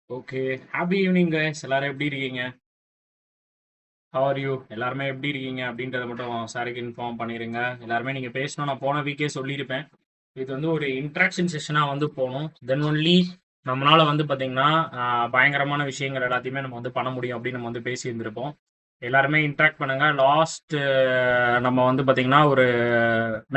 Okay. Happy evening guys. எல்லாரும் எப்படி இருக்கீங்க? How are you? எல்லாருமே எப்படி இருக்கீங்க அப்படின்றத மட்டும் சாருக்கு இன்ஃபார்ம் பண்ணிருங்க. எல்லாருமே நீங்க பேசணும். நான் போன வீக்கே சொல்லியிருப்பேன். இது வந்து ஒரு இன்ட்ராக்ஷன் செஷனா வந்து போகணும். தென் ஒன்லி நம்மளால வந்து பாத்தீங்கன்னா பயங்கரமான விஷயங்கள் எல்லாத்தையுமே நம்ம வந்து பண்ண முடியும் அப்படின்னு நம்ம வந்து பேசியிருந்திருப்போம். எல்லாருமே இன்ட்ராக்ட் பண்ணுங்க. லாஸ்ட் நம்ம வந்து பாத்தீங்கன்னா ஒரு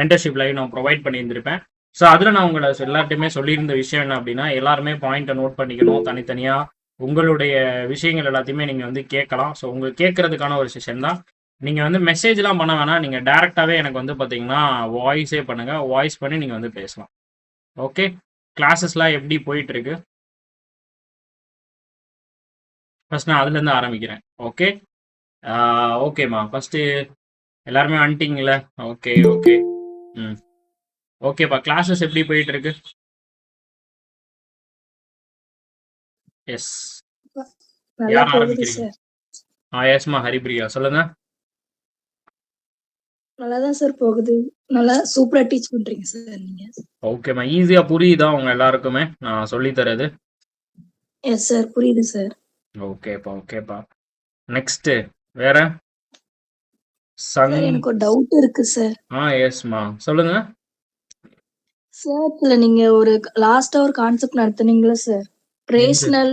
மென்டர்ஷிப் லைவ் நான் ப்ரொவைட் பண்ணியிருந்திருப்பேன். ஸோ அதில் நான் உங்களை எல்லார்ட்டையுமே சொல்லியிருந்த விஷயம் என்ன அப்படின்னா, எல்லாருமே பாயிண்ட்டை நோட் பண்ணிக்கணும். தனித்தனியாக உங்களுடைய விஷயங்கள் எல்லாத்தையுமே நீங்கள் வந்து கேட்கலாம். ஸோ உங்களுக்கு கேட்கறதுக்கான ஒரு செஷன் தான். நீங்கள் வந்து மெசேஜ்லாம் பண்ண வேணாம். நீங்கள் டேரெக்டாகவே எனக்கு வந்து பார்த்தீங்கன்னா வாய்ஸே பண்ணுங்கள். வாய்ஸ் பண்ணி நீங்கள் வந்து பேசலாம். ஓகே. கிளாஸஸ்லாம் எப்படி போயிட்டு இருக்கு? ஃபர்ஸ்ட் நான் அதுலேருந்து ஆரம்பிக்கிறேன். ஓகே. ஓகேம்மா. ஃபர்ஸ்ட் எல்லாருமே வந்துட்டீங்களே. Okay okay. ம். ஓகேப்பா. கிளாஸஸ் எப்படி போயிட்டு இருக்கு? எஸ். நல்லா யார் போகுது ஆரம்பிக்கிறீங்க? சார். எஸ்மா ஹரிப்ரியா சொல்லுங்க. நல்லாதான் சார் போகுது. நல்லா சூப்பரா டீச் பண்றீங்க சார் நீங்க. ஓகேம்மா. ஈஸியா புரியுதா உங்க எல்லாருக்குமே நான் சொல்லி தரது? எஸ் சார், புரியுது சார். ஓகேப்பா ஓகேப்பா. நெக்ஸ்ட் வேற சங். சார் எனக்கு ஒரு டவுட் இருக்கு சார். எஸ்மா சொல்லுங்க. சார் இதுல நீங்க ஒரு லாஸ்டா ஒரு கான்செப்ட் நடத்துனீங்களா சார்? எது? Rational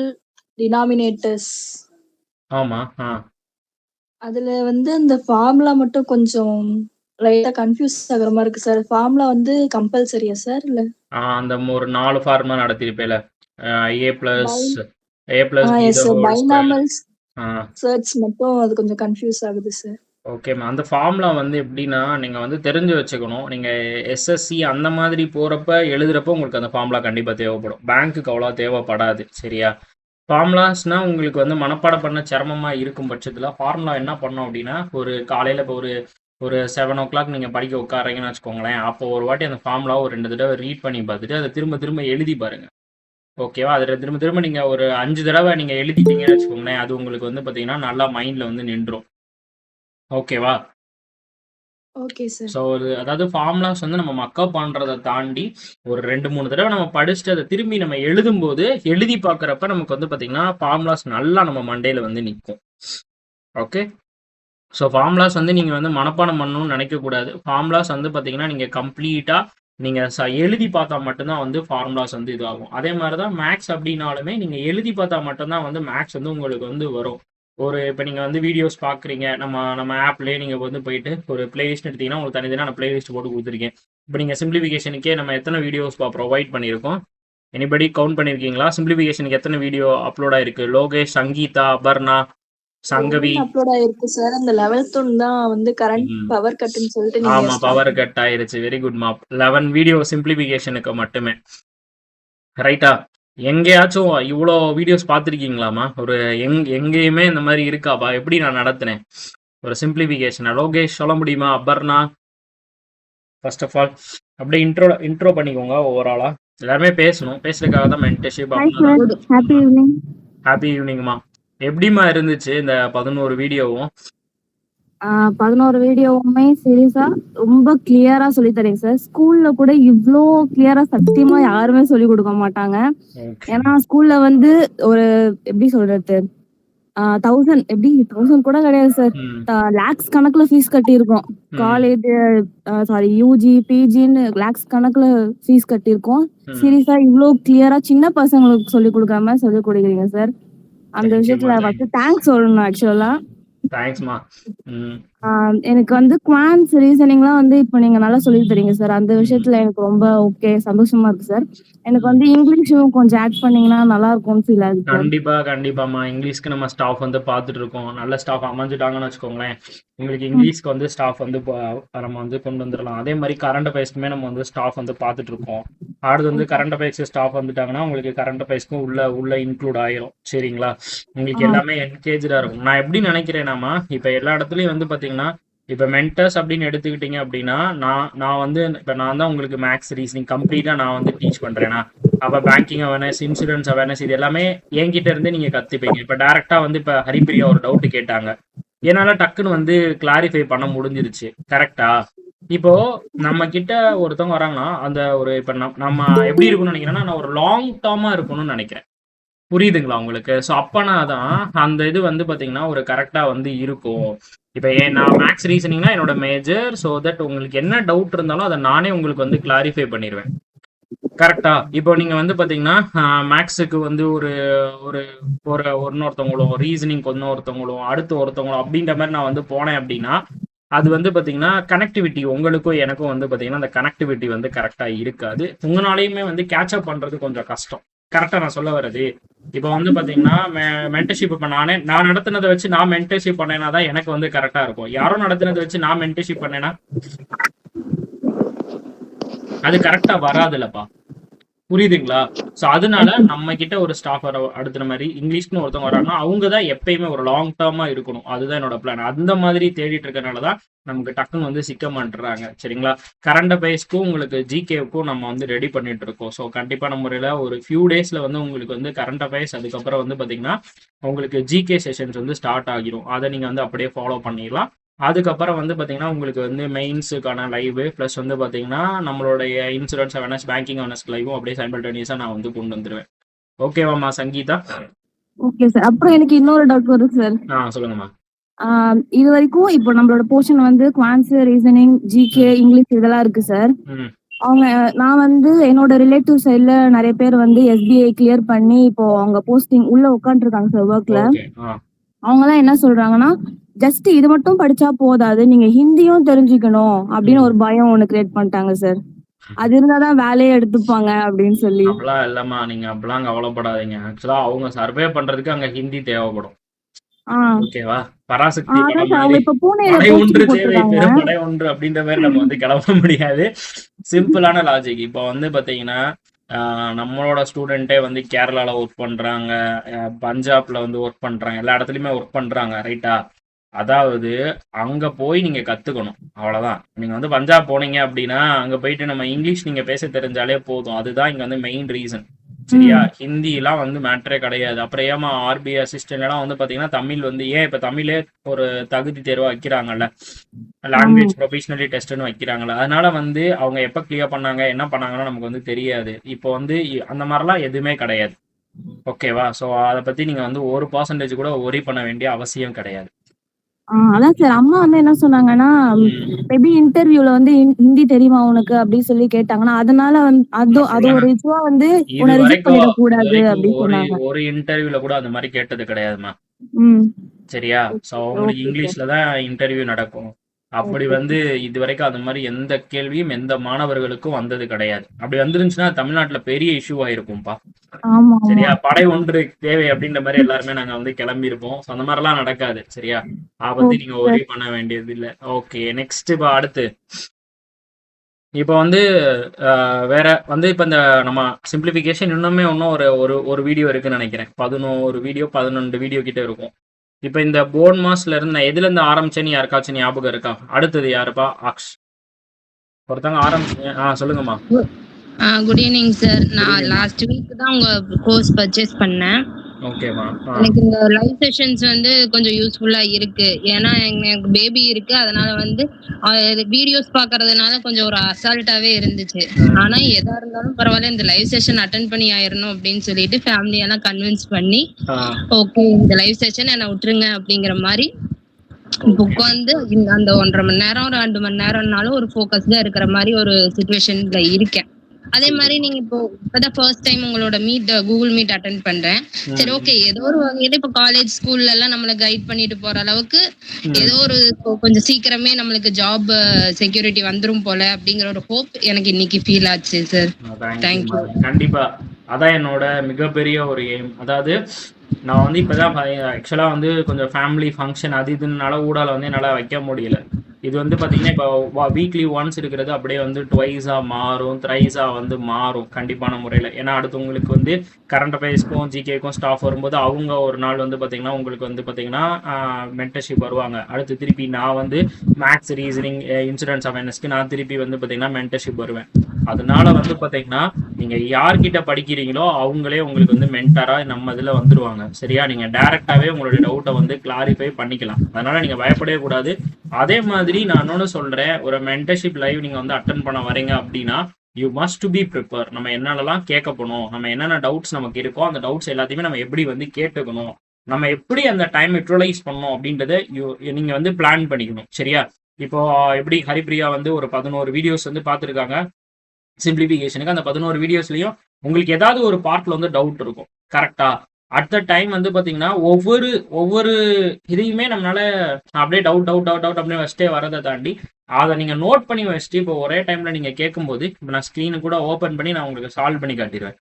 denominators. ஆமா. அதுல வந்து அந்த ஃபார்முலா மட்டும் கொஞ்சம் லைட்டா கன்ஃபியூஸ் ஆகுற மாதிரி இருக்கு சார். ஃபார்முலா வந்து கம்பல்சரியா சார் இல்ல? அந்த ஒரு 4 ஃபார்முலா நடத்திருப்பேல. A plus by A plus B is the sir, whole square. Binomials search மட்டும் அது கொஞ்சம் கன்ஃபியூஸ் ஆகுது சார். ஓகேம்மா. அந்த ஃபார்முலா வந்து எப்படின்னா, நீங்க வந்து தெரிஞ்சு வச்சுக்கணும். நீங்க எஸ்எஸ்சி அந்த மாதிரி போறப்ப, எழுதுறப்ப உங்களுக்கு அந்த ஃபார்முலா கண்டிப்பா தேவைப்படும். பேங்க்குக்கு அவ்வளவா தேவைப்படாது. சரியா? ஃபார்முலாஸ்னா உங்களுக்கு வந்து மனப்பாடம் பண்ண சிரமமா இருக்கும் பட்சத்துல, ஃபார்முலா என்ன பண்ணணும் அப்படின்னா, ஒரு காலையில இப்போ ஒரு ஒரு 7:00 நீங்க படிக்க உட்கார்றீங்கன்னு வச்சுக்கோங்களேன். அப்போ ஒரு வாட்டி அந்த ஃபார்முலாவ ஒரு 2 தடவ ரீட் பண்ணி பார்த்துட்டு, அத திரும்ப திரும்ப எழுதி பாருங்க. ஓகேவா? அத திரும்ப திரும்ப நீங்க ஒரு 5 தடவ நீங்க எழுதிட்டீங்கன்னு வச்சுக்கோங்களேன், அது உங்களுக்கு வந்து பார்த்தீங்கன்னா, நல்லா மைண்ட்ல வந்து நின்றும். ஓகேவா? Okay sir. ஸோ அதாவது ஃபார்முலாஸ் வந்து நம்ம மக்கப் பண்றத தாண்டி ஒரு 2, 3 தடவ நம்ம படிச்சுட்டு அத திரும்பி நம்ம எழுதும்போது, எழுதி பார்க்குறப்ப நமக்கு வந்து பார்த்தீங்கன்னா, ஃபார்முலாஸ் நல்லா நம்ம மண்டையில வந்து நிக்கும். ஓகே. ஸோ ஃபார்முலாஸ் வந்து நீங்க வந்து மனப்பாடம் பண்ணணும்னு நினைக்கக்கூடாது. ஃபார்முலாஸ் வந்து பார்த்தீங்கன்னா, நீங்க கம்ப்ளீட்டா நீங்க எழுதி பார்த்தா மட்டும் தான் வந்து ஃபார்முலாஸ் வந்து இதாகும். அதே மாரி தான் மேத்ஸ் அப்படின்னாலுமே, நீங்க எழுதி பார்த்தா மட்டும் தான் வந்து மேத்ஸ் வந்து உங்களுக்கு வந்து வரும். இப்ப நீங்க வந்து வீடியோஸ் பார்க்குறீங்க. நம்ம நம்ம ஆப்லயே நீங்க வந்து போயிட்டு ஒரு பிளேலிஸ்ட் எடுத்தீங்கன்னா, உங்களுக்கு தனித்தனியா நான் பிளேலிஸ்ட் போட்டு குடுத்துருக்கேன். இப்ப நீங்க சிம்ப்ளிஃபிகேஷனுக்கே நம்ம எத்தன வீடியோஸ்ப்பா ப்ரொவைட் பண்ணியிருக்கோம்? எனிபடி கவுண்ட் பண்ணியிருக்கீங்களா? சிம்ப்ளிஃபிகேஷனுக்கு எத்தன வீடியோ அப்லோட் ஆயிருக்கு? லோகேஷ், சங்கீதா, அபர்ணா, சங்கவி. 11 அப்லோட் ஆயிருக்கு சார். அந்த 11th ஒன் தான் வந்து கரண்ட் ம். பவர் கட்ன்னு சொல்லிட்டு நீங்க ஆமா. ஸ்டாப் பவர் கட் ஆயிருச்சு. Very good mop. 11 வீடியோ சிம்ப்ளிஃபிகேஷனுக்கு மட்டுமே. ரைட்டா? எங்கேயாச்சும் இவ்ளோ வீடியோஸ் பார்த்துருக்கீங்களாமா? ஒரு எங்கேயுமே இந்த மாரி இருக்காப்பா? எப்படி நான் நடத்துனேன்? ஒரு சிம்ப்ளிஃபிகேஷன. லோகேஷ் சொல்ல முடியுமா? அபர்ணா, ஃபர்ஸ்ட் ஆஃப் ஆல் அப்படியே இன்ட்ரோ பண்ணிக்கோங்க ஓவராலா. எல்லாருமே பேசணும். பேசுறதுக்காக தான் மென்டர்ஷிப். Hi அப்படின்னா sir, தான். happy ம். evening. ஹேப்பி ஈவினிங்மா. எப்படிம்மா இருந்துச்சு இந்த 11 வீடியோவும்? 11 வீடியோவுமே சீரியஸா ரொம்ப கிளியரா சொல்லி தரீங்க சார். ஸ்கூல்ல கூட இவ்ளோ கிளியரா சத்தியமா யாருமே சொல்லி கொடுக்க மாட்டாங்க. ஓகே. ஏன்னா ஸ்கூல்ல வந்து ஒரு எப்படி சொல்றது 1000 கூட கிடையாது சார். ம். லேக்ஸ் கணக்குல ஃபீஸ் கட்டியிருக்கோம். ம். காலேஜ் சாரி யூஜி பிஜின்னு லேக்ஸ் கணக்குல ஃபீஸ் கட்டியிருக்கோம். ம். சீரியஸா இவ்ளோ கிளியரா சின்ன பசங்களுக்கு சொல்லி கொடுக்காம சொல்லி கொடுக்குறீங்க சார். அந்த தேங்க்யூம்மா. விஷயத்துல ஃபர்ஸ்ட் தேங்க்ஸ் சொல்லணும் ஆக்சுவலா. தேங்க்ஸ்மா. ம். எனக்கு வந்து குவான்ஸ் ரீசனிங்லாம் வந்து இப்போ நீங்க நல்லா சொல்லி தரீங்க சார். அந்த ம். விஷயத்துல எனக்கு ரொம்ப ஓகே சந்தோஷமா இருக்கு சார். எனக்கு ம். வந்து இங்கிலீஷும் கொஞ்சம் ஆட் பண்ணீங்கன்னா நல்லா இருக்கும்னு ஃபீல் ஆகுது சார். கண்டிப்பாம்மா. இங்கிலீஷ்க்கு நம்ம ஸ்டாஃப் வந்து பார்த்துட்டு இருக்கோம். நல்ல ஸ்டாஃப் அமைஞ்சுட்டாங்கன்னு வச்சுக்கோங்களேன். உங்களுக்கு இங்கிலீஷ்க்கு வந்து ஸ்டாஃப் வந்து நம்ம வந்து கொண்டு வந்துடலாம். அதே மாதிரி கரண்ட் அஃபேர்ஸ்க்குமே நம்ம வந்து ஸ்டாஃப் வந்து பார்த்துட்டு இருக்கோம். அடுத்து வந்து கரண்ட் அஃபேர்ஸ் ஸ்டாஃப் வந்துட்டாங்கன்னா உங்களுக்கு கரண்ட் அஃபேர்ஸ்க்கும் உள்ள இன்க்ளூட் ஆயிரும். சரிங்களா? உங்களுக்கு எல்லாமே என்கேஜா இருக்கும். நான் எப்படி நினைக்கிறேனாமா, இப்ப எல்லா இடத்துலயும் வந்து பாத்தீங்கன்னா, இப்ப மென்டர்ஸ் அப்படின்னு எடுத்துக்கிட்டீங்க அப்படின்னா, நான் வந்து இப்ப நான் தான் உங்களுக்கு மேக்ஸ் ரீசனிங் கம்ப்ளீட்டா நான் வந்து டீச் பண்றேனா, அப்ப பேங்கிங் அவேர்னஸ், இன்சூரன்ஸ் அவேர்னஸ் இது எல்லாமே என்கிட்ட இருந்து நீங்க கத்துப்பீங்க. இப்ப டைரக்டா வந்து இப்ப ஹரிப்பிரியா ஒரு டவுட் கேட்டாங்க. என்னால டக்குன்னு வந்து கிளாரிஃபை பண்ண முடிஞ்சிருச்சு. கரெக்டா? இப்போ நம்ம கிட்ட ஒருத்தவங்க வராங்கன்னா, அந்த ஒரு இப்ப நம்ம எப்படி இருக்கணும்னு நினைக்கிறேன்னா, நான் ஒரு லாங் டேர்மா இருக்கணும்னு நினைக்கிறேன். புரியுதுங்களா உங்களுக்கு? ஸோ அப்பனா தான் அந்த இது வந்து பார்த்தீங்கன்னா, ஒரு கரெக்ட்டா வந்து இருக்கும். இப்ப நான் மேத்ஸ் ரீசனிங்னா என்னோட மேஜர். ஸோ தட் உங்களுக்கு என்ன டவுட் இருந்தாலும் அத நானே உங்களுக்கு வந்து கிளாரிஃபை பண்ணிருவேன். கரெக்ட்டா? இப்போ நீங்க வந்து பார்த்தீங்கன்னா, மேத்ஸுக்கு வந்து ஒரு ஒரு ஒரு இன்னொருத்தவங்களும், ரீசனிங்க்கு இன்னொருத்தவங்களும், அடுத்து ஒருத்தவங்களும் அப்படின்ற மாரி நான் வந்து போனேன் அப்படின்னா, அது வந்து பார்த்தீங்கன்னா, கனெக்டிவிட்டி உங்களுக்கும் எனக்கும் வந்து பார்த்தீங்கன்னா, அந்த கனெக்டிவிட்டி வந்து கரெக்ட்டா இருக்காது. உங்கனாலயுமே வந்து கேட்ச் அப் பண்றது கொஞ்சம் கஷ்டம். கரெக்ட்டா நான் சொல்ல வர்றது? இப்ப வந்து பார்த்தீங்கன்னா, மென்டர்ஷிப் இப்ப நான் நடத்துனத வச்சு நான் மென்டர்ஷிப் பண்ணேன்னா தான் எனக்கு வந்து கரெக்ட்டா இருக்கும். யாரோ நடத்துனத வச்சு நான் மென்டர்ஷிப் பண்ணேன்னா, அது கரெக்ட்டா வராதுல்லப்பா. புரியுதுங்களா? ஸோ அதனால நம்ம கிட்ட ஒரு ஸ்டாஃப் அடுத்துற மாதிரி இங்கிலீஷ்னு ஒருத்தவங்க வராங்கன்னா, அவங்க தான் எப்பயுமே ஒரு லாங் டேர்மா இருக்கணும். அதுதான் என்னோட பிளான். அந்த மாதிரி தேடிட்டு இருக்கனால தான் நமக்கு டக்குன்னு வந்து சிக்க மாட்டுறாங்க. சரிங்களா? கரண்ட் அஃபேர்ஸ்க்கும் உங்களுக்கு ஜிகேவுக்கும் நம்ம வந்து ரெடி பண்ணிட்டு இருக்கோம். ஸோ கண்டிப்பான முறையில் ஒரு ஃபியூ டேஸ்ல வந்து உங்களுக்கு வந்து கரண்ட் அஃபேர்ஸ், அதுக்கப்புறம் வந்து பார்த்தீங்கன்னா உங்களுக்கு ஜிகே செஷன்ஸ் வந்து ஸ்டார்ட் ஆகிரும். அதை நீங்க வந்து அப்படியே ஃபாலோ பண்ணிடலாம். அதுக்கப்புறம் வந்து பார்த்தீங்கன்னா, உங்களுக்கு வந்து மெயின்ஸுக்கான லைவு ப்ளஸ் வந்து பார்த்தீங்கன்னா, நம்மளுடைய இன்சூரன்ஸ் அவேர்னஸ், பேங்கிங் அவேர்னஸ் லைவும் அப்படியே சைமல்டேனியஸா நான் வந்து கொண்டு வந்துருவேன். ஓகேவாம்மா சங்கீதா? Okay sir. அப்புறம் எனக்கு இன்னொரு டவுட் வருது சார். சொல்லுங்கம்மா. இது வரைக்கும் இப்போ நம்மளோட போர்ஷன் வந்து குவான்ஸ், ரீசனிங், ஜிகே, இங்கிலீஷ் இதெல்லாம் இருக்கு சார். அவங்க நான் வந்து என்னோட ரிலேட்டிவ் சைட்ல நிறைய பேர் வந்து எஸ்பிஐ கிளியர் பண்ணி இப்போ அவங்க போஸ்டிங் உள்ள உட்காந்துருக்காங்க சார் ஒர்க்ல. அவங்க எல்லாம் என்ன சொல்றாங்கன்னா, ஜஸ்ட் இது மட்டும் படிச்சா போதாது, நீங்க ஹிந்தியும் தெரிஞ்சுக்கணும் அப்படின்னு ஒரு பயம் ஒண்ணு கிரியேட் பண்ணிட்டாங்க சார். அது இருந்தாதான் வேலையை எடுத்துப்பாங்க அப்படின்னு சொல்லி. அப்படிலாம் இல்லம்மா, நீங்க அப்படிலாம் கவலைப்படாதீங்க. ஆக்சுவலா அவங்க சர்வே பண்றதுக்கு அங்க ஹிந்தி தேவைப்படும். ஓகேவா? பராசக்தி படம் மாதிரி படை ஒன்று தேவை, பெரும் படை ஒன்று அப்படின்ற மாதிரி நம்ம வந்து கிளம்ப முடியாது. சிம்பிளான லாஜிக். இப்போ வந்து பாத்தீங்கன்னா, நம்மளோட ஸ்டூடெண்டே வந்து கேரளால ஒர்க் பண்றாங்க, பஞ்சாப்ல வந்து ஒர்க் பண்றாங்க, எல்லா இடத்துலயுமே ஒர்க் பண்றாங்க. ரைட்டா? அதாவது அங்க போய் நீங்க கத்துக்கணும். அவ்வளவுதான். நீங்க வந்து பஞ்சாப் போனீங்க அப்படின்னா, அங்க போயிட்டு நம்ம இங்கிலீஷ் நீங்க பேச தெரிஞ்சாலே போதும். அதுதான் இங்க வந்து மெயின் ரீசன். சரியா? ஹிந்தி எல்லாம் வந்து மேட்டரே கிடையாது. அப்புறம் ஏமா ஆர்பி அசிஸ்டன்ட் எல்லாம் வந்து பாத்தீங்கன்னா, தமிழ் வந்து ஏன் இப்ப தமிழே ஒரு தகுதி தேர்வா வைக்கிறாங்கல்ல, லாங்குவேஜ் ப்ரொஃபஷனலி டெஸ்ட்னு வைக்கிறாங்கல்ல, அதனால வந்து அவங்க எப்ப கிளியர் பண்ணாங்க, என்ன பண்ணாங்கன்னு நமக்கு வந்து தெரியாது. இப்போ வந்து அந்த மாதிரிலாம் எதுவுமே கிடையாது. ஓகேவா? ஸோ அதை பத்தி நீங்க வந்து 1% கூட ஒரி பண்ண வேண்டிய அவசியம் கிடையாது. அதான் சார். அம்மா வந்து என்ன சொன்னாங்கன்னா, மேபி இன்டர்வியூல வந்து ஹிந்தி தெரியுமா உனக்கு அப்படின்னு சொல்லி கேட்டாங்கன்னா, அதனால வந்து அது ஒரு இதுவா வந்து உன்னை ரிஜெக்ட் பண்ணிட கூடாது அப்படின்னு சொன்னாங்க. ஒரு இன்டர்வியூல கூட அந்த மாதிரி கேட்டது கிடையாதுமா. சரியா? சோ உங்களுக்கு இங்கிலீஷ்ல தான் இன்டர்வியூ நடக்கும். அப்படி வந்து இது வரைக்கும் அந்த மாதிரி எந்த கேள்வியும் எந்த மாணவர்களுக்கும் வந்தது கிடையாது. அப்படி வந்துருந்துச்சுன்னா தமிழ்நாட்டுல பெரிய இஷ்யூவா இருக்கும்பா. சரியா? படை ஒன்று தேவை அப்படின்ற மாதிரி எல்லாருமே நாங்க வந்து கிளம்பி இருப்போம். அந்த மாதிரி எல்லாம் நடக்காது. சரியா? அதை பத்தி நீங்க ஒரே பண்ண வேண்டியது இல்ல. ஓகே, நெக்ஸ்ட் இப்ப அடுத்து இப்போ வந்து வேற வந்து இப்போ இந்த நம்ம சிம்பிளிஃபிகேஷன் இன்னுமே இன்னும் ஒரு வீடியோ இருக்குன்னு நினைக்கிறேன். 11 வீடியோ 12 வீடியோ கிட்ட இருக்கும். இப்போ இந்த போன் மாஸ்ல இருந்து நான் எதுல இருந்து ஆரம்பிச்சேன்னு யாருக்காச்சும் ஞாபகம் இருக்கா? அடுத்தது யாருப்பா? அக்ஷ் ஒருத்தவங்க ஆரம்பிச்சீங்க. சொல்லுங்கம்மா. Good evening sir. நான் லாஸ்ட் வீக் தான் உங்க கோர்ஸ் பர்ச்சேஸ் பண்ணேன். ஓகேமா. எனக்கு இந்த லைவ் செஷன்ஸ் வந்து கொஞ்சம் யூஸ்ஃபுல்லா இருக்கு. ஏன்னா எனக்கு பேபி இருக்கு, அதனால வந்து வீடியோஸ் பாக்குறதுனால கொஞ்சம் ஒரு அசால்ட்டாவே இருந்துச்சு. ஆனா எதா இருந்தாலும் பரவாயில்ல, இந்த லைவ் செஷன் அட்டென்ட் பண்ணி ஆயிரணும் அப்படின்னு சொல்லிட்டு ஃபேமிலியெல்லாம் கன்வின்ஸ் பண்ணி, ஓகே இந்த லைவ் செஷன் என்ன விட்டுருங்க அப்படிங்கிற மாதிரி உட்காந்து அந்த 1.5 மணி நேரம் 2 மணி நேரம்னாலும் ஒரு ஃபோக்கஸ்டா இருக்கிற மாதிரி ஒரு சிச்சுவேஷன்ல இருக்கேன். அதே மாதிரி நீங்க இப்பதான் ஃபர்ஸ்ட் டைம் உங்களோட கூகுள் மீட் அட்டென்ட் பண்றேன். சரி, ஓகே, ஏதோ ஒரு வகையில இப்ப காலேஜ் ஸ்கூல்ல எல்லாம் நம்மள கைட் பண்ணிட்டு போற அளவுக்கு ஏதோ ஒரு கொஞ்சம் சீக்கிரமே நம்மளுக்கு ஜாப் செக்யூரிட்டி வந்துரும் போல அப்படிங்கிற ஒரு ஹோப் எனக்கு இன்னைக்கு ஃபீல் ஆச்சு சார். தேங்க்யூ. கண்டிப்பா அதான் என்னோட மிகப்பெரிய ஒரு எய்ம். அதாவது நான் வந்து இப்பதான் ஆக்சுவலா வந்து கொஞ்சம் ஃபேமிலி ஃபங்க்ஷன் அது இதுனால ஊடால வந்து என்னால வைக்க முடியல. இது வந்து பாத்தீங்கன்னா இப்போ வீக்லி ஒன்ஸ் இருக்கிறது அப்படியே வந்து ட்வைஸா மாறும், த்ரைஸா வந்து மாறும் கண்டிப்பான முறையில். ஏன்னா அடுத்து உங்களுக்கு வந்து கரண்ட் அஃபேர்ஸ்க்கும் ஜிகேக்கும் ஸ்டாஃப் வரும்போது அவங்க ஒரு நாள் வந்து பாத்தீங்கன்னா உங்களுக்கு வந்து பாத்தீங்கன்னா மென்டர்ஷிப் வருவாங்க. அடுத்து திருப்பி நான் வந்து மேத்ஸ், ரீசனிங், இன்சூரன்ஸ் அவேர்னஸ்க்கு நான் திருப்பி வந்து பாத்தீங்கன்னா மென்டர்ஷிப் வருவேன். அதனால வந்து பாத்தீங்கன்னா நீங்க யார்கிட்ட படிக்கிறீங்களோ அவங்களே உங்களுக்கு வந்து மென்டரா நம்ம இதுல வந்துருவாங்க. சரியா? நீங்க டைரக்டாவே உங்களுடைய டவுட்டை வந்து கிளாரிஃபை பண்ணிக்கலாம். அதனால நீங்க பயப்படவே கூடாது. அதே மாதிரி நான் இன்னொன்னு சொல்றேன், ஒரு மென்டர்ஷிப் லைவ் நீங்க வந்து அட்டென்ட் பண்ண வரீங்க அப்படின்னா you must to be prepare. நம்ம என்னென்னலாம் கேட்க போனோம், நம்ம என்னென்ன டவுட்ஸ் நமக்கு இருக்கோ அந்த டவுட்ஸ் எல்லாத்தையுமே நம்ம எப்படி வந்து கேட்டுக்கணும், நம்ம எப்படி அந்த டைம் யூட்டிலைஸ் பண்ணணும் அப்படின்றத நீங்க வந்து பிளான் பண்ணிக்கணும். சரியா? இப்போ எப்படி ஹரிப்ரியா வந்து ஒரு 11 வீடியோஸ் வந்து பார்த்துருக்காங்க சிம்பிளிஃபிகேஷனுக்கு. அந்த 11 வீடியோஸ்லயும் உங்களுக்கு ஏதாவது ஒரு பார்ட்ல வந்து டவுட் இருக்கும். கரெக்டா? அட் த டைம் வந்து பாத்தீங்கன்னா ஒவ்வொரு இதையுமே நம்மளால அப்படியே டவுட் அப்படின்னு வச்சுட்டே வரதை தாண்டி அதை நீங்க நோட் பண்ணி வச்சுட்டு இப்போ ஒரே டைம்ல நீங்க கேட்கும்போது இப்போ நான் ஸ்க்ரீனு கூட ஓப்பன் பண்ணி நான் உங்களுக்கு சால்வ் பண்ணி காட்டிடுவேன்.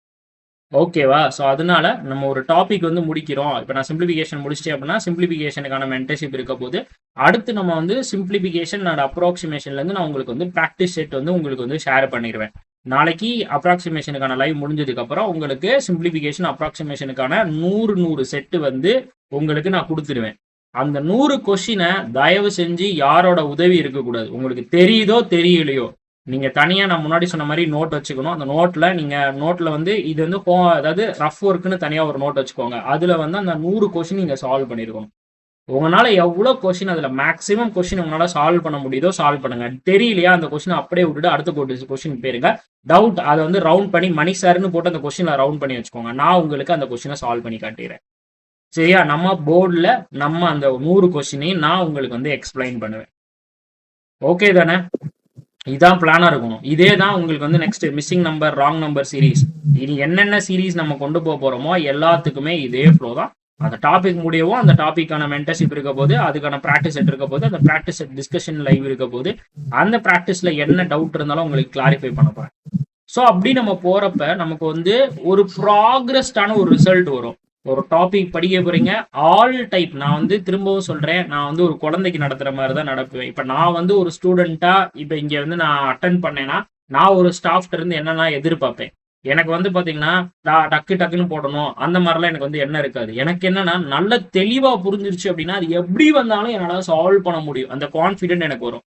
ஓகேவா? ஸோ அதனால நம்ம ஒரு டாபிக் வந்து முடிக்கிறோம். இப்போ நான் சிம்பிளிஃபிகேஷன் முடிச்சிட்டேன் அப்படின்னா சிம்பிளிஃபிகேஷனுக்கான மென்டர்ஷிப் இருக்க போது அடுத்து நம்ம வந்து சிம்பிளிஃபிகேஷன் அண்ட் அப்ராக்சிமேஷன்லேருந்து நான் உங்களுக்கு வந்து ப்ராக்டிஸ் செட் வந்து உங்களுக்கு வந்து ஷேர் பண்ணிடுவேன். நாளைக்கு அப்ராக்சிமேஷனுக்கான லைவ் முடிஞ்சதுக்கு அப்புறம் உங்களுக்கு சிம்பிளிஃபிகேஷன் அப்ராக்சிமேஷனுக்கான 100 செட்டு வந்து உங்களுக்கு நான் கொடுத்துருவேன். அந்த 100 கொஸ்டினை தயவு செஞ்சு யாரோட உதவி இருக்கக்கூடாது. உங்களுக்கு தெரியுதோ தெரியலையோ நீங்க தனியா நான் முன்னாடி சொன்ன மாதிரி நோட் வச்சுக்கணும். அந்த நோட்ல வந்து இது வந்து அதாவது ரஃப் ஒர்க்குன்னு தனியா ஒரு நோட் வச்சுக்கோங்க. அதுல வந்து அந்த 100 கொஸ்டின் நீங்க சால்வ் பண்ணிருக்கணும். உங்களால எவ்வளவு கொஸ்டின் அதுல மேக்ஸிமம் கொஸ்டின் உங்களால சால்வ் பண்ண முடியுதோ சால்வ் பண்ணுங்க. தெரியலையா அந்த கொஸ்டின் அப்படியே விட்டுட்டு அடுத்த கொஸ்டின் போயிருங்க. டவுட் அதை வந்து ரவுண்ட் பண்ணி மணி சார்னு போட்டு அந்த கொஸ்டின்ல ரவுண்ட் பண்ணி வச்சுக்கோங்க. நான் உங்களுக்கு அந்த கொஸ்டினை சால்வ் பண்ணி காட்டிடுறேன். சரியா? நம்ம போர்டில் நம்ம அந்த 100 கொஸ்டினையும் நான் உங்களுக்கு வந்து எக்ஸ்பிளைன் பண்ணுவேன். ஓகே தானே? இதான் பிளானா இருக்கணும். இதே தான் உங்களுக்கு வந்து next missing number wrong number series இனி என்னென்ன சீரீஸ் நம்ம கொண்டு போறோமோ எல்லாத்துக்குமே இதே ஃப்ளோ தான். அந்த டாபிக் முடியவும் அந்த டாபிக்கான மென்டர்ஷிப் இருக்க போது, அதுக்கான ப்ராக்டிஸ் செட் இருக்க போது, அந்த ப்ராக்டிஸ் செட் டிஸ்கஷன் லைவ் இருக்க போது, அந்த ப்ராக்டிஸ்ல என்ன டவுட் இருந்தாலும் உங்களுக்கு கிளாரிஃபை பண்ண போறேன். ஸோ அப்படி நம்ம போறப்ப நமக்கு வந்து ஒரு ப்ராக்ரஸ்டான ஒரு ரிசல்ட் வரும். ஒரு டாபிக் படிக்க போறீங்க ஆல் டைப். நான் வந்து திரும்பவும் சொல்றேன், நான் வந்து ஒரு குழந்தைக்கு நடத்துற மாதிரி தான் நடப்புவேன். இப்ப நான் வந்து ஒரு ஸ்டூடெண்டா இப்ப இங்க வந்து நான் அட்டன் பண்ணேன்னா நான் ஒரு ஸ்டாஃப்ட இருந்து என்னன்னா எதிர்பார்ப்பேன். எனக்கு வந்து பாத்தீங்கன்னா டக்குன்னு போடணும் அந்த மாதிரிலாம் எனக்கு வந்து என்ன இருக்காது. எனக்கு என்னன்னா நல்ல தெளிவா புரிஞ்சிருச்சு அப்படின்னா அது எப்படி வந்தாலும் என்னால சால்வ் பண்ண முடியும். அந்த கான்ஃபிடென்ட் எனக்கு வரும்.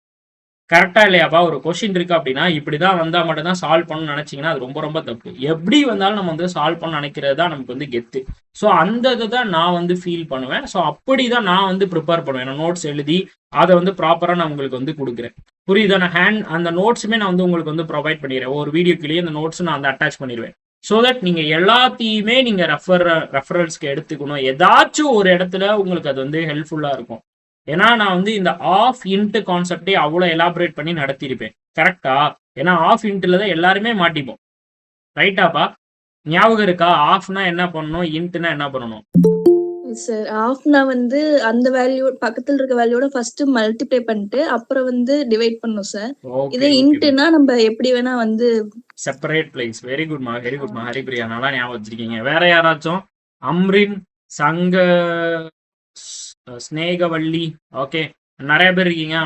கரெக்டா இல்லையாப்பா? ஒரு கொஸ்டின் இருக்கு அப்படின்னா இப்படிதான் வந்தா மட்டும் தான் சால்வ் பண்ணணும்னு நினைச்சீங்கன்னா அது ரொம்ப ரொம்ப தப்பு. எப்படி வந்தாலும் நம்ம வந்து சால்வ் பண்ண நினைக்கிறது தான் நமக்கு வந்து கெத்து. ஸோ அந்த இதை தான் நான் வந்து ஃபீல் பண்ணுவேன். ஸோ அப்படிதான் நான் வந்து ப்ரிப்பேர் பண்ணுவேன். நான் நோட்ஸ் எழுதி அதை வந்து ப்ராப்பரா நான் உங்களுக்கு வந்து கொடுக்குறேன். புரியுதா? நான் அந்த நோட்ஸுமே நான் வந்து உங்களுக்கு வந்து ப்ரொவைட் பண்ணிடுறேன். ஒரு வீடியோக்குள்ளேயே அந்த நோட்ஸ் நான் வந்து அட்டாச் பண்ணிடுவேன். ஸோ தட் நீங்க எல்லாத்தையுமே நீங்க ரெஃபரல்ஸ்க்கு எடுத்துக்கணும். ஏதாச்சும் ஒரு இடத்துல உங்களுக்கு அது வந்து ஹெல்ப்ஃபுல்லா இருக்கும். ஏன்னா நான் வந்து இந்த ஆஃப் இன்ட் கான்செப்டே அவ்வளோ எலாபரேட் பண்ணி நடத்திருப்பேன். கரெக்டா? ஏன்னா ஆஃப் இன்ட்ல தான் எல்லாருமே மாட்டிப்போம். ரைட்டாப்பா? ஞாபகம் இருக்கா? ஆஃப்னா என்ன பண்ணணும், இன்ட்னா என்ன பண்ணணும்? சார் ஆஃப்னா வந்து அந்த வேல்யூ பக்கத்துல இருக்க வேல்யூட ஃபர்ஸ்ட் மல்டிப்ளை பண்ணிட்டு அப்புறம் வந்து டிவைட் பண்ணணும் சார். இதே இன்ட்னா நம்ம எப்படி வேணா வந்து செப்பரேட் பிளேஸ். வெரி குட்மா, வெரி குட்மா ஹரிப்ரியா, நல்லா ஞாபகம் வச்சிருக்கீங்க. வேற யாராச்சும்? அம்ரின், சங்க, ஸ்னேகவள்ளி, ஓகே நிறைய பேர் இருக்கீங்க.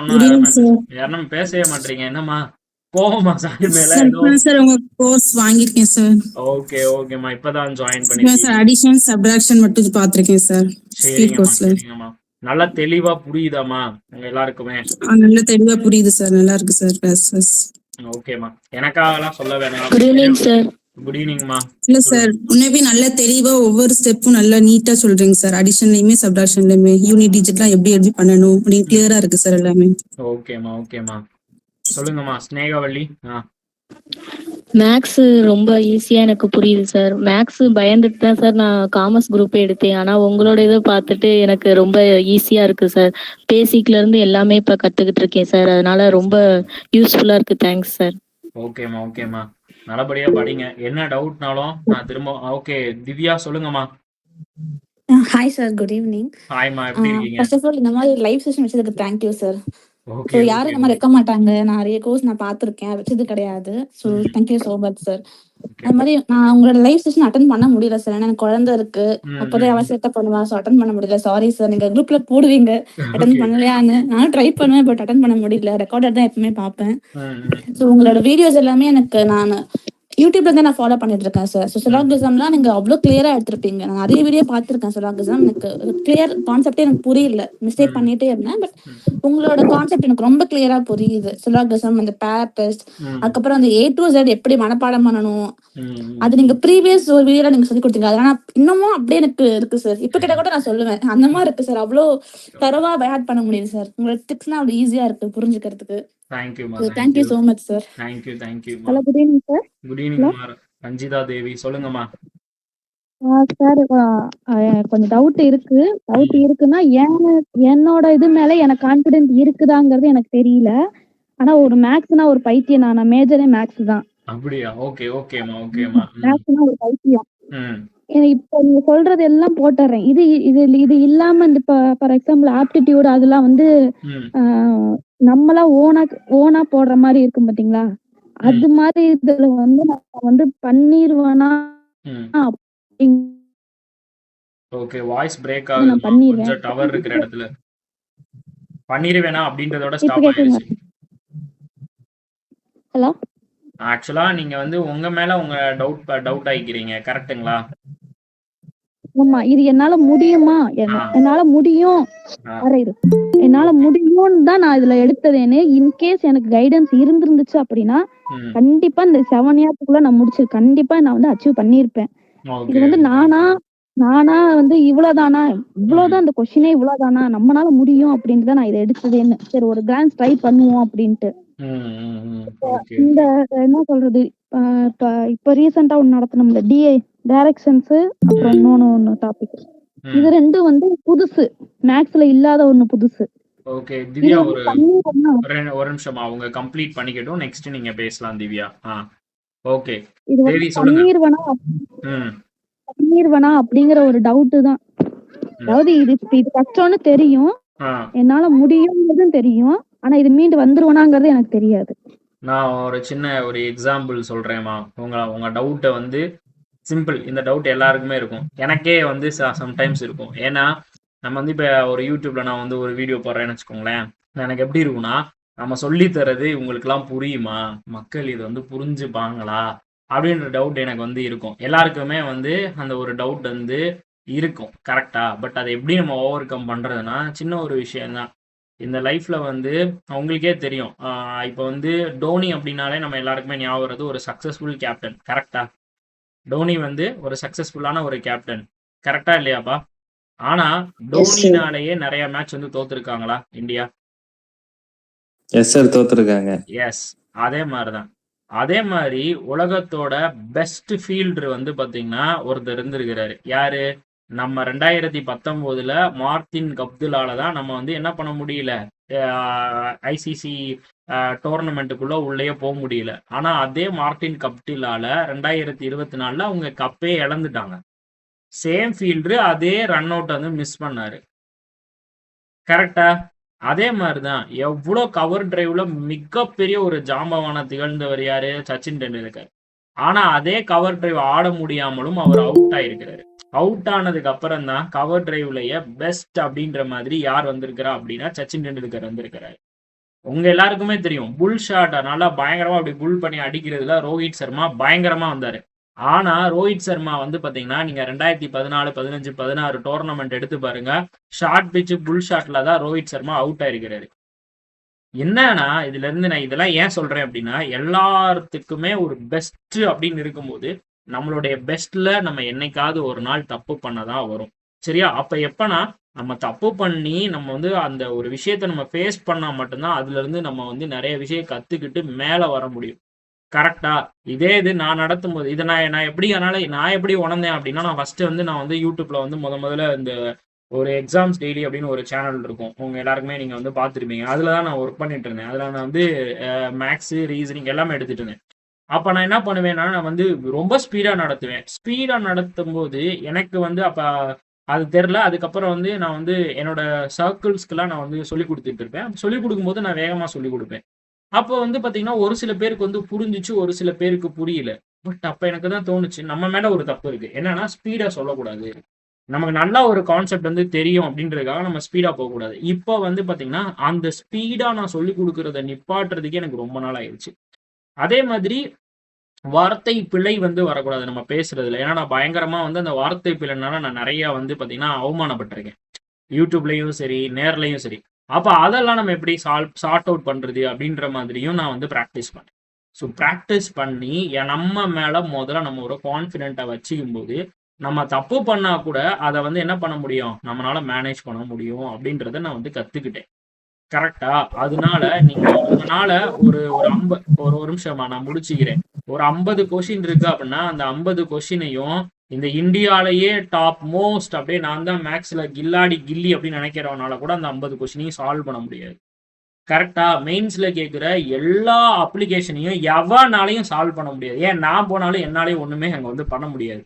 யாரும் பேசவே மாட்டீங்க. என்னம்மா கோவமா சார் மேல? சார் உங்க கோர்ஸ் வாங்கிருக்கேன் சார். ஓகே ஓகேம்மா, இப்பதான் ஜாயின் பண்ணிருக்கீங்க சார். அடிஷன் சப்ட்ராக்ஷன் மட்டும் பாத்துர்க்கேன் சார். சரிங்கம்மா. நல்லா தெளிவா புரியுதாம்மா உங்க எல்லாருக்குமே? நல்லா தெளிவா புரியுது சார். நல்லா இருக்கு சார் கிளாஸஸ். ஓகேம்மா, எனக்காகலாம் சொல்ல வேணாம். Good evening sir. குட் ஈவினிங்மா. இல்ல சார், உண்மையாவே நல்லா தெளிவா ஒவ்வொரு ஸ்டெப்பும் நல்லா நீட்டா சொல்றீங்க சார். அடிஷன்லயுமே சப்ட்ராக்ஷன்லயுமே யூனிட் டிஜிட்லாம் எப்படி பண்ணணும் அப்படின்னு கிளியரா இருக்கு சார் எல்லாமே. ஓகேம்மா ஓகேம்மா. சொல்லுங்கம்மா ஸ்னேகவள்ளி. மேக்ஸ் ரொம்ப ஈஸியா எனக்கு புரியுது சார். மேக்ஸ் பயந்துட்டு தான் சார் நான் காமர்ஸ் குரூப் எடுத்தேன். ஆனா உங்களோட இதை பார்த்துட்டு எனக்கு ரொம்ப ஈஸியா இருக்கு சார். பேசிக்ல இருந்து எல்லாமே இப்ப கத்துக்கிட்டு இருக்கேன் சார். அதனால ரொம்ப யூஸ்ஃபுல்லா இருக்கு. Thanks sir. ஓகேம்மா ஓகேம்மா, நல்லபடியா படிங்க. என்ன டவுட்னாலும் நான் திரும்ப. ஓகே திவ்யா சொல்லுங்கம்மா. Hi sir, good evening. ஹாய்மா, எப்படி இருக்கீங்க? ஃபர்ஸ்ட் ஆஃப் ஆல் இந்த மாதிரி லைவ் செஷன் வச்சதுக்கு தேங்க்யூ சார். ஓகே ஸோ யாரும் இந்த மாதிரி வைக்க மாட்டாங்க. நிறைய கோர்ஸ் நான் பார்த்துருக்கேன், வச்சது கிடையாது. So thank you so much sir. அது மாதிரி நான் உங்களோட லைவ் செஷன் அட்டன் பண்ண முடியல சார். ஏன்னா எனக்கு குழந்தை இருக்கு. அப்போதான் அவசியத்தை பண்ணுவா. ஸோ அட்டன் பண்ண முடியல. Sorry sir. நீங்க குரூப்ல போடுவீங்க அட்டன் பண்ணலையான்னு. நானும் ட்ரை பண்ணுவேன், பட் அட்டன் பண்ண முடியல. ரெக்கார்டர் தான் எப்பவுமே பார்ப்பேன். ஸோ உங்களோட வீடியோஸ் எல்லாமே எனக்கு நான் யூடியூப்ல தான் நான் ஃபாலோ பண்ணிட்டு இருக்கேன் சார். ஸோ சிலாகிசம்லாம் நீங்க அவ்வளோ கிளியரா எடுத்திருப்பீங்க. நான் நிறைய வீடியோ பார்த்துருக்கேன். சிலாகிசம் எனக்கு கிளியர் கான்செப்டே எனக்கு புரியல. மிஸ்டேக் பண்ணிட்டே இருந்தேன். பட் உங்களோட கான்செப்ட் எனக்கு ரொம்ப கிளியரா புரியுது. சிலாகிசம், அந்த பேர் டெஸ்ட், அதுக்கப்புறம் அந்த A to Z எப்படி மனப்பாடம் பண்ணணும், அது நீங்க ப்ரீவியஸ் ஒரு வீடியோல நீங்க சொல்லி கொடுத்தீங்க. அதெல்லாம் இன்னமும் அப்படியே எனக்கு இருக்கு சார். இப்ப கிட்ட கூட நான் சொல்லுவேன் அந்த மாதிரி இருக்கு சார். அவ்வளோ தரவா பேட் பண்ண முடியுது சார். உங்களோட டிப்ஸ்னா அவ்வளோ ஈஸியா இருக்கு புரிஞ்சுக்கிறதுக்கு. தேங்க்யூமா, thank you thank you. So much sir. தேங்க்யூமா. Hello, good evening sir. Good ஈவினிங்மா. ரஞ்சிதா தேவி சொல்லுங்கம்மா. சார் கொஞ்சம் டவுட் இருக்குன்னா என்னோட இது மேல எனக்கு கான்ஃபிடென்ட் இருக்குதாங்கிறது எனக்கு தெரியல. ஆனா ஒரு மேக்ஸ்னா ஒரு பைத்தியம் நான் மேஜரே மேக்ஸ் தான். அப்படியா? ஓகேம்மா. மேக்ஸ்னா ஒரு பைத்தியம். ம். இப்ப நீங்க சொல்றது எல்லாம் போட்டுறேன். இது இல்லாம இந்த ஃபார் எக்ஸாம்பிள் ஆப்டிடியூட் அதெல்லாம் வந்து நம்மளா ஓனா போடுற மாதிரி இருக்கும் பாத்தீங்களா? அது மாதிரி இதுல வந்து நான் வந்து பண்ணிருவேனா? ஓகே, வாய்ஸ் பிரேக் ஆகுதுமா. கொஞ்சம் டவர் இருக்கிற இடத்துல பண்ணிருவேனா அப்படின்றதோட ஸ்டாப் ஆயிடுச்சு. ஹலோ, ஆக்சுவலா நீங்க வந்து உங்க மேல உங்க டவுட் ஆயிக்கிறீங்க, கரெக்ட்டுங்களா? ஆமா. இது என்னால முடியுமா? என்னால முடியும். என்னால முடியும்னு தான் நான் இதுல எடுத்ததேன்னு. இன்கேஸ் எனக்கு கைடன்ஸ் இருந்துச்சு அப்படின்னா கண்டிப்பா இந்த 7 இயர்ஸ்க்குள்ள நான் கண்டிப்பா நான் வந்து அச்சீவ் பண்ணிருப்பேன். இது வந்து நானா வந்து இவ்வளவுதான் இந்த கொஸ்டினே இவ்வளவுதானா, நம்மளால முடியும் அப்படின்ட்டு தான் நான் இதை எடுத்ததேன்னு. சரி, ஒரு கிளான்ஸ் ட்ரை பண்ணுவோம் அப்படின்ட்டு. இந்த என்ன சொல்றது, இப்ப ரீசெண்டா ஒண்ணு நடத்தணும்ல, டிஏ டைரக்ஷன்ஸ், அப்புறம் இன்னொன்னு டாபிக். இது ரெண்டும் வந்து புதுசு, மேக்ஸ்ல இல்லாத ஒண்ணு புதுசு. ஓகே திவ்யா, ஒரு நிமிஷமா அவங்க கம்ப்ளீட் பண்ணிக்கட்டும், நெக்ஸ்ட் நீங்க பேசலாம் திவ்யா. ஓகே தேவி சொல்லுங்க. பண்ணிருவனா அப்படிங்கிற ஒரு டவுட் தான். அதாவது இது கஷ்டம்னு தெரியும், என்னால முடியும்ன்றதும் தெரியும். ஆனா இது மீண்டு வந்துருவனாங்கிறது எனக்கு தெரியாது. நான் ஒரு சின்ன எக்ஸாம்பிள் சொல்றேன்மா. உங்க டவுட்டை வந்து சிம்பிள். இந்த டவுட் எல்லாருக்குமே இருக்கும், எனக்கே வந்து சம்டைம்ஸ் இருக்கும். ஏன்னா நம்ம வந்து இப்போ ஒரு யூடியூப்ல நான் வந்து ஒரு வீடியோ போடுறேன்னு வச்சுக்கோங்களேன், எனக்கு எப்படி இருக்கும்னா, நம்ம சொல்லி தரது இவங்களுக்குலாம் புரியுமா, மக்கள் இது வந்து புரிஞ்சுப்பாங்களா அப்படின்ற டவுட் எனக்கு வந்து இருக்கும். எல்லாருக்குமே வந்து அந்த ஒரு டவுட் வந்து இருக்கும், கரெக்டா? பட் அதை எப்படி நம்ம ஓவர் கம் பண்றதுன்னா சின்ன ஒரு விஷயம்தான். இந்த லைஃப்ல வந்து அவங்களுக்கே தெரியும். இப்போ வந்து டோனி அப்படின்னாலே நம்ம எல்லாருக்குமே ஞாபகம் வருது ஒரு சக்சஸ்ஃபுல் கேப்டன், கரெக்டா? டோனி வந்து ஒரு சக்சஸ்ஃபுல்லான ஒரு கேப்டன், கரெக்டா இல்லையாப்பா? ஆனா டோனினாலேயே நிறைய மேட்ச் வந்து தோத்துருக்காங்களா இந்தியா? எஸ் சார், தோத்துருக்காங்க. எஸ், அதே மாதிரிதான். அதே மாதிரி உலகத்தோட பெஸ்ட் ஃபீல்டர் வந்து பாத்தீங்கன்னா ஒருத்தர் இருந்திருக்கிறாரு. யாரு? நம்ம 2019 மார்டின் கப்துலால தான் நம்ம வந்து என்ன பண்ண முடியல, ஐசிசி டோர்னமெண்ட்டுக்குள்ள உள்ளே போக முடியல. ஆனா அதே மார்டின் கப்டிலால 2024 அவங்க கப்பே இழந்துட்டாங்க. சேம் ஃபீல்டரு அதே ரன் அவுட் வந்து மிஸ் பண்ணாரு, கரெக்டா? அதே மாதிரிதான் எவ்வளோ கவர் டிரைவ்ல மிகப்பெரிய ஒரு ஜாம்பவான திகழ்ந்தவர் யாரு? சச்சின் டெண்டுல்கர். ஆனா அதே கவர் டிரைவ் ஆட முடியாமலும் அவர் அவுட் ஆயிருக்கிறாரு. அவுட் ஆனதுக்கு அப்புறம் தான் கவர் டிரைவ்லயே பெஸ்ட் அப்படின்ற மாதிரி யார் வந்திருக்கிறா அப்படின்னா சச்சின் டெண்டுல்கர் வந்திருக்கிறாரு. உங்க எல்லாருக்குமே தெரியும், புல் ஷாட் நல்லா பயங்கரமா அப்படி புல் பண்ணி அடிக்கிறதுல ரோஹித் சர்மா பயங்கரமா வந்தாரு. ஆனா ரோஹித் சர்மா வந்து பாத்தீங்கன்னா நீங்க 2014, 15, 16 டோர்னமெண்ட் எடுத்து பாருங்க, ஷார்ட் பிச்சு புல் ஷாட்ல தான் ரோஹித் சர்மா அவுட் ஆயிருக்கிறாரு. என்னன்னா இதுல இருந்து நான் இதெல்லாம் ஏன் சொல்றேன் அப்படின்னா, எல்லாத்துக்குமே ஒரு பெஸ்ட் அப்படின்னு இருக்கும்போது நம்மளுடைய பெஸ்ட்ல நம்ம என்னைக்காவது ஒரு நாள் தப்பு பண்ணதான் வரும், சரியா? அப்ப எப்பனா நம்ம தப்பு பண்ணி நம்ம வந்து அந்த ஒரு விஷயத்த நம்ம ஃபேஸ் பண்ணா மட்டும்தான் அதுல இருந்து நம்ம வந்து நிறைய விஷயம் கத்துக்கிட்டு மேல வர முடியும், கரெக்டா? இதே இது நான் நடத்தும் போது இதை நான் எப்படி உணர்ந்தேன் அப்படின்னா, நான் ஃபர்ஸ்ட் வந்து நான் வந்து யூடியூப்ல வந்து முதல்ல இந்த ஒரு எக்ஸாம்ஸ் டெய்லி அப்படின்னு ஒரு சேனல் இருக்கும், உங்க எல்லாருக்குமே நீங்க வந்து பார்த்துருப்பீங்க. அதுல தான் நான் ஒர்க் பண்ணிட்டு இருந்தேன். அதுல நான் வந்து மேக்ஸ், ரீசனிங் எல்லாமே எடுத்துட்டு இருந்தேன். அப்ப நான் என்ன பண்ணுவேன்னா, நான் வந்து ரொம்ப ஸ்பீடா நடத்துவேன். ஸ்பீடா நடத்தும் போது எனக்கு வந்து அப்ப அது தெரில. அதுக்கப்புறம் வந்து நான் வந்து என்னோட சர்க்கிள்ஸ்க்கெல்லாம் நான் வந்து சொல்லி கொடுத்துட்டு இருப்பேன். சொல்லி கொடுக்கும்போது நான் வேகமா சொல்லி கொடுப்பேன். அப்போ வந்து பாத்தீங்கன்னா ஒரு சில பேருக்கு வந்து புரிஞ்சிச்சு, ஒரு சில பேருக்கு புரியல. பட் அப்ப எனக்கு தான் தோணுச்சு, நம்ம மேல ஒரு தப்பு இருக்கு. என்னன்னா ஸ்பீடா சொல்லக்கூடாது. நமக்கு நல்லா ஒரு கான்செப்ட் வந்து தெரியும் அப்படின்றதுக்காக நம்ம ஸ்பீடா போகக்கூடாது. இப்போ வந்து பாத்தீங்கன்னா அந்த ஸ்பீடா நான் சொல்லி கொடுக்கறத நிப்பாட்டுறதுக்கே எனக்கு ரொம்ப நாள் ஆயிடுச்சு. அதே மாதிரி வார்த்தை பிழை வந்து வரக்கூடாது நம்ம பேசுறதுல. ஏன்னா நான் பயங்கரமா வந்து அந்த வார்த்தை பிழைனால நான் நிறைய வந்து பாத்தீங்கன்னா அவமானப்பட்டிருக்கேன், யூடியூப்லயும் சரி நேர்லயும் சரி. அப்ப அதெல்லாம் நம்ம எப்படி சார்ட் அவுட் பண்றது அப்படின்ற மாதிரியும் நான் வந்து ப்ராக்டிஸ் பண்ணேன். ஸோ ப்ராக்டிஸ் பண்ணி நம்ம மேல முதல்ல நம்ம ஒரு கான்ஃபிடென்ட்டை வச்சுக்கும் போது நம்ம தப்பு பண்ணா கூட அதை வந்து என்ன பண்ண முடியும், நம்மளால மேனேஜ் பண்ண முடியும் அப்படின்றத நான் வந்து கத்துக்கிட்டேன். கரெக்டா? அதனால நீங்க உங்களால ஒரு ஒரு ஒரு நிமிஷமா நான் முடிச்சுக்கிறேன். ஒரு 50 கொஸ்டின் இருக்கு அப்படின்னா அந்த 50 கொஸ்டினையும் இந்த இந்தியாலேயே டாப் மோஸ்ட் அப்படியே நான் தான் மேக்ஸ்ல கில்லி அப்படின்னு நினைக்கிறவனால கூட அந்த 50 கொஸ்டினையும் சால்வ் பண்ண முடியாது. கரெக்டா? மெயின்ஸ்ல கேட்குற எல்லா அப்ளிகேஷனையும் எவனாலையும் சால்வ் பண்ண முடியாது. ஏன் நான் போனாலும் என்னாலையும் ஒண்ணுமே அங்க வந்து பண்ண முடியாது.